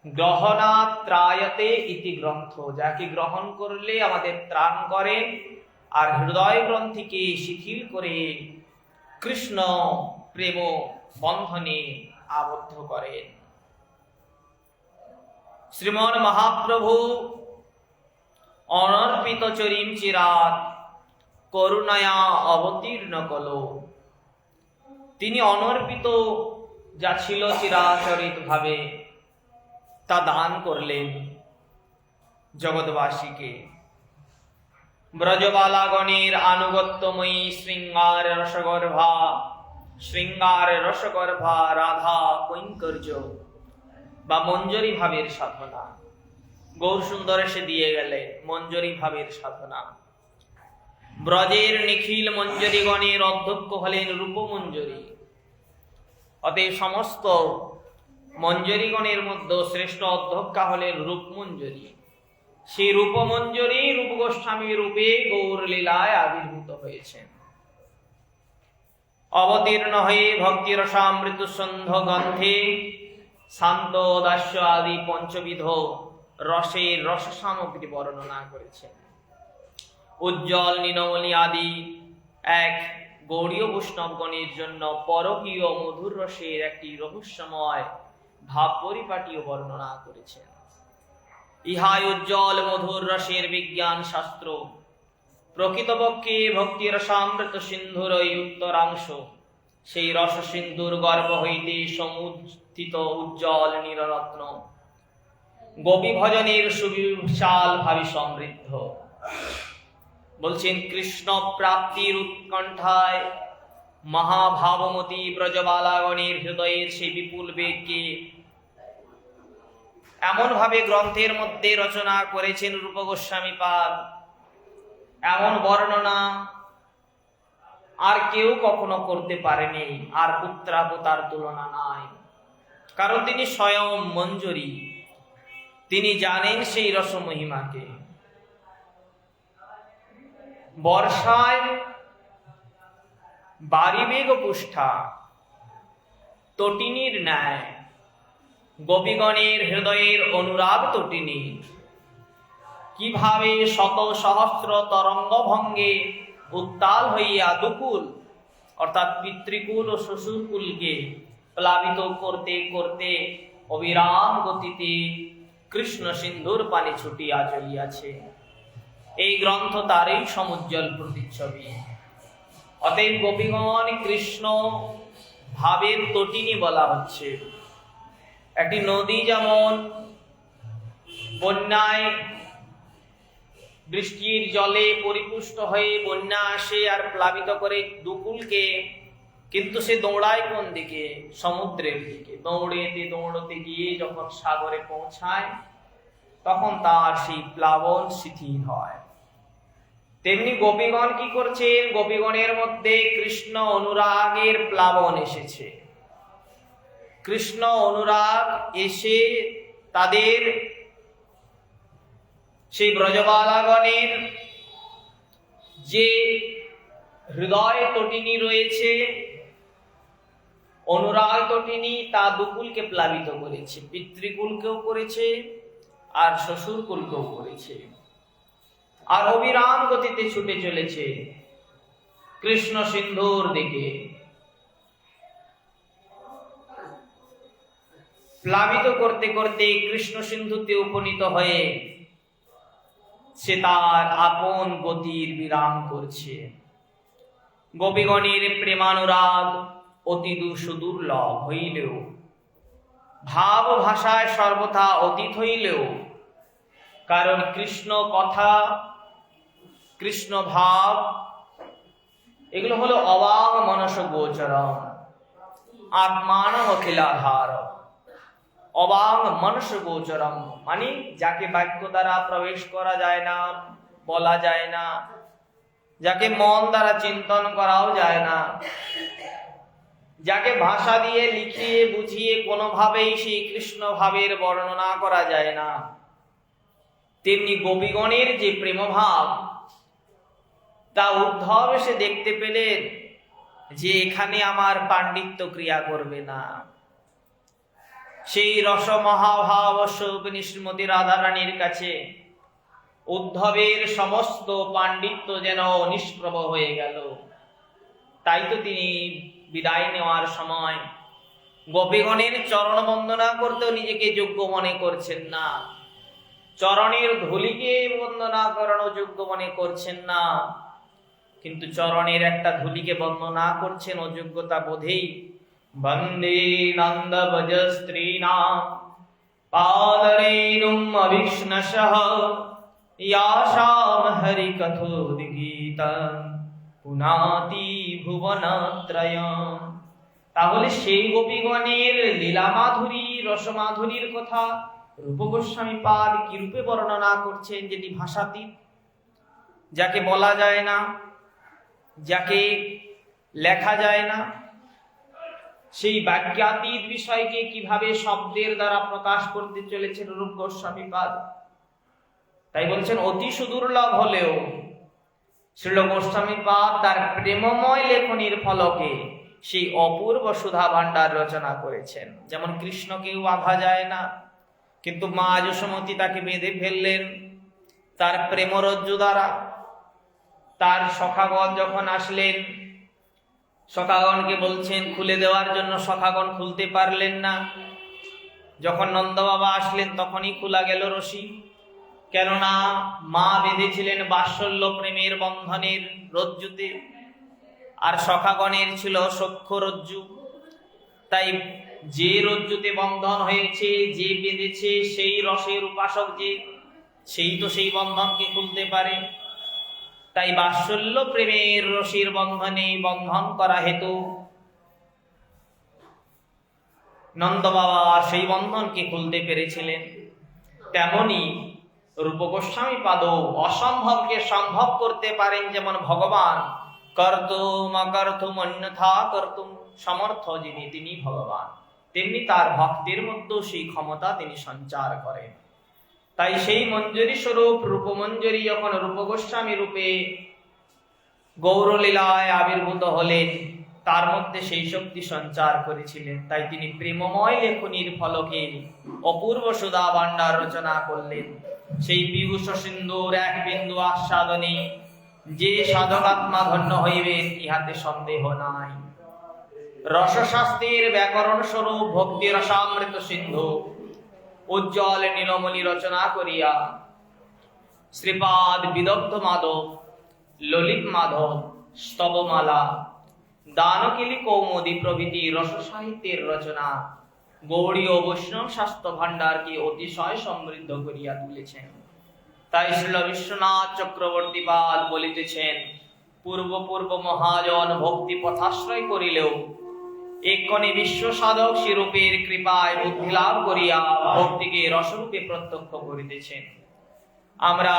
গ্রহণা ত্রায়তে ইতি গ্রন্থ, যাকে গ্রহণ করলে আমাদের ত্রাণ করেন আর হৃদয় গ্রন্থিকে শিথিল করে কৃষ্ণ প্রেম বন্ধনে আবদ্ধ করেন। শ্রীমন মহাপ্রভু অনর্পিত চরিম চিরাত করুণায়া অবতীর্ণ কল, তিনি অনর্পিত যা ছিল চিরাচরিত ভাবে তা দান করলেন জগৎবাসীকে। ব্রজবালাগণের আনুগত্যময়ী শৃঙ্গার রসগর্ভা রাধা কৈঙ্কর্য বা মঞ্জরি ভাবের সাধনা গৌর সুন্দর এসে দিয়ে গেলে মঞ্জরি ভাবের সাধনা। ব্রজের নিখিল মঞ্জরীগণের অধ্যক্ষ হলেন রূপমঞ্জরী। অতএব সমস্ত মঞ্জরীগণের মধ্যে শ্রেষ্ঠ অধ্যক্ষা হলেন রূপমঞ্জরী। সেই রূপমঞ্জরী রূপ গোস্বামী রূপে গৌর লীলায় আবির্ভূত হয়েছেন। অবতীর্ণ হয়ে ভক্তি রসামৃত সন্ধ্য গন্ধে শান্ত দাস্য আদি পঞ্চবিধ রসের রস সামগ্রী বর্ণনা করেছেন। উজ্জ্বল নীলমণি আদি এক গৌড়ীয় বৈষ্ণবগণের জন্য পরকীয় মধুর রসের একটি রহস্যময় ভাব পরিপাটিও বর্ণনা করেছেন। ইহাই উজ্জ্বল মধুর রসের বিজ্ঞান শাস্ত্র। প্রকৃতপক্ষে ভক্তি রসামৃত সিন্ধুর এই উত্তরাংশ, সেই রস সিন্ধুর গর্ভ হইতে সমুত্থিত উজ্জ্বল নীলরত্ন গোপী ভজনের সুবিশাল ভাবে সমৃদ্ধ। বলছেন কৃষ্ণ প্রাপ্তির উৎকণ্ঠায় মহাভাবমতী ব্রজবালাগণের হৃদয়ের সেই বিপুল বেগকে এমন ভাবে গ্রন্থের মধ্যে রচনা করেছেন রূপ গোস্বামী পাদ, এমন বর্ণনা আর কেউ কখনো করতে পারেনি, আর পুত্রাপ তার তুলনা নাই। কারণ তিনি স্বয়ং মঞ্জুরি, তিনি জানেন সেই রসমহিমাকে। বর্ষায় বারিবেগ পুষ্ঠা তটিনীর ন্যায় গোপীগণের হৃদয়ের অনুরাগ তটিনী কিভাবে শত সহস্র তরঙ্গ ভঙ্গে উত্তাল হইয়া দুকুল অর্থাৎ পিতৃকুল ও শ্বশুরকুলকে প্লাবিত করতে করতে অবিরাম গতিতে কৃষ্ণ সিন্ধুর পানি ছুটিয়া চলিয়াছে। এই গ্রন্থ তারই সমুজ্জ্বল প্রতিচ্ছবি। অতএব গোপীগণ কৃষ্ণ ভাবের তটিনী বলা হচ্ছে। একটি নদী যেমন বন্যায় বৃষ্টির জলে পরিপুষ্ট হয়ে বন্যা আসে আর প্লাবিত করে দুকুলকে, কিন্তু সে দৌড়ায় কোন দিকে? সমুদ্রের দিকে। দৌড়তে গিয়ে যখন সাগরে পৌঁছায় তখন তার সেই প্লাবন শিথিল হয়। তেমনি গোপীগণ কি করছেন? গোপীগণের মধ্যে কৃষ্ণ অনুরাগের প্লাবন এসেছে। কৃষ্ণ অনুরাগ এসে তাদের সেই ব্রজবালাগণের যে হৃদয় তটিনী রয়েছে, অনুরাগ তটিনী, তা দুকুলকে প্লাবিত করেছে, পিতৃকুলকেও করেছে আর শ্বশুরকুলকেও করেছে। আর অবিরাম গতিতে ছুটে চলেছে কৃষ্ণ সিন্ধুর দিকে। প্লাবিত করতে করতে কৃষ্ণ সিন্ধুতে উপনীত হয়ে সে তার আপন গতির বিরাম করছে। গোপীগণের প্রেমানুরাগ অতি সুদুর্লভ হইলেও, ভাব ভাষায় সর্বথা অতীত হইলেও, কারণ কৃষ্ণ কথা, কৃষ্ণ ভাব এগুলো হলো অবাং মনস গোচরম আত্মান অখিলাধার। অবাং মনস গোচরম মানে যাকে বাক্য দ্বারা প্রবেশ করা যায় না, বলা যায় না, যাকে মন দ্বারা চিন্তন করাও যায় না, যাকে ভাষা দিয়ে লিখিয়ে বুঝিয়ে কোনোভাবেই সেই কৃষ্ণ ভাবের বর্ণনা করা যায় না, তেমনি গোপীগণের যে প্রেমভাব তা উদ্ধব এসে দেখতে পেলেন যে এখানে আমার পাণ্ডিত্য ক্রিয়া করবে না। সেই রস মহাভাব স্বরূপিণী শ্রীমতী রাধারানীর কাছে উদ্ধবের সমস্ত পাণ্ডিত্য যেন নিষ্প্রভ হয়ে গেল। তাই তো তিনি বিদায় নেওয়ার সময় গোপীগণের চরণ বন্দনা করতেও নিজেকে যোগ্য মনে করছেন না, চরণের ধুলিকে বন্দনা করানো যোগ্য মনে করছেন না, কিন্তু চরণের একটা ধুলিকে বন্দনা করছেন অযোগ্যতা বোধেই। বন্দে নন্দ ভজ স্ত্রীণাম পাদরেণুম অভিষ্ণশঃ ইয়াসাম হরি কথোদ্গীতং পুনাতি ভুবনত্রয়ম। তাহলে সেই গোপীগণের লীলা মাধুরী, রসমাধুরীর কথা রূপ গোস্বামী পাদ কি রূপে বর্ণনা করছেন? যেটি ভাষাতীত, যাকে বলা যায় না, যাকে লেখা যায় না, সেই বাক্যাতীত বিষয়কে কিভাবে শব্দের দ্বারা প্রকাশ করতে চলেছেন রূপ গোস্বামী পাদ। তাই বলছেন অতি সুদুর্লভ হলেও শ্রীল গোস্বামী পাদ তার প্রেমময় লেখনীর ফলকে সেই অপূর্ব সুধা ভাণ্ডার রচনা করেছেন। যেমন কৃষ্ণকেও আভা যায় না, কিন্তু মা যশোমতী তাকে বেঁধে ফেললেন তার প্রেমরজ্জু দ্বারা। তার সখাগণ যখন আসলেন, সখাগণকে বলছেন খুলে দেওয়ার জন্য, সখাগণ খুলতে পারলেন না। যখন নন্দ বাবা আসলেন তখনই খোলা গেল রশি, কেননা মা বেঁধেছিলেন বাৎসল্য প্রেমের বন্ধনের রজ্জুতে, আর সখাগণের ছিল সখ্য রজ্জু। তাই যে রজ্জুতে বন্ধন হয়েছে, যে বেঁধেছে, সেই রসের উপাসক যে, সেই তো সেই বন্ধনকে খুলতে পারে। তাই বাৎসল্য প্রেমের রশির বন্ধনে বন্ধন করা হেতু নন্দ বাবা সেই বন্ধনকে খুলতে পেরেছিলেন। তেমনি রূপ গোস্বামী পাদ অসম্ভবকে সম্ভব করতে পারেন, যেমন ভগবান কর্তুম অকর্তুম অন্যথা কর্তুম সমর্থ যিনি, তিনি ভগবান, তেমনি তার ভক্তের মধ্যে সেই ক্ষমতা তিনি সঞ্চার করেন। তাই সেই মঞ্জুরি স্বরূপ রূপমঞ্জুরি যখন রূপ গোস্বামী রূপে গৌরলীলায় আবির্ভূত হলেন, তার মধ্যে সেই শক্তি সঞ্চার করেছিলেন। তাই তিনি প্রেমময় লেখনীর ফলকে অপূর্ব সুধা ভাণ্ডার রচনা করলেন। সেই পীয়ূষ সিন্ধুর এক বিন্দু আস্বাদনে যে সাধকাত্মা ধন্য হইবেন, ইহাতে সন্দেহ নাই। রসশাস্ত্রের ব্যাকরণ স্বরূপ ভক্তি রসামৃত সিন্ধু উজ্জ্বল নীলমণি রচনা করিয়া শ্রীপাদ বিদগ্ধ মাধব, ললিত মাধব, স্তবমালা, দানকিলি কৌমুদী প্রভৃতি রস সাহিত্যের রচনা গৌড়ীয় বৈষ্ণব শাস্ত্র ভাণ্ডারকে অতিশয় সমৃদ্ধ করিয়া তুলেছেন। তাই শ্রীল বিশ্বনাথ চক্রবর্তী পাদ বলিতেছেন, পূর্ব পূর্ব মহাজন ভক্তি পথাশ্রয় করিলেও এক্ষণে বিশ্ব সাধক শ্রীরূপের কৃপায় বুদ্ধি লাভ করিয়া ভক্তিকে রসরূপে প্রত্যক্ষ করিতেছেন। আমরা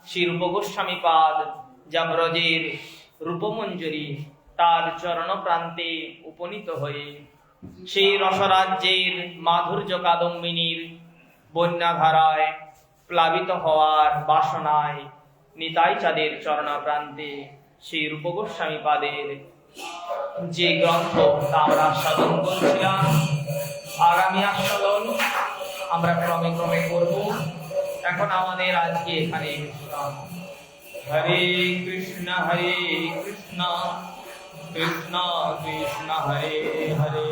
শ্রী রূপ গোস্বামী পাদ যা ব্রজের রূপমঞ্জুরি, তার চরণ প্রান্তে উপনীত হয়ে সেই রসরাজ্যের মাধুর্য কাদম্বিনীর বন্যাধারায় প্লাবিত হওয়ার বাসনায় নিতাই চাঁদের চরণ প্রান্তে সেই রূপ গোস্বামী পাদের যে গ্রন্থ তা আমরা আস্বাদন করছিলাম। আগামী আস্বাদন আমরা ক্রমে ক্রমে করব। এখন আমাদের আজকে এখানে বিশ্রাম। হরে কৃষ্ণ কৃষ্ণ কৃষ্ণ হরে হরে।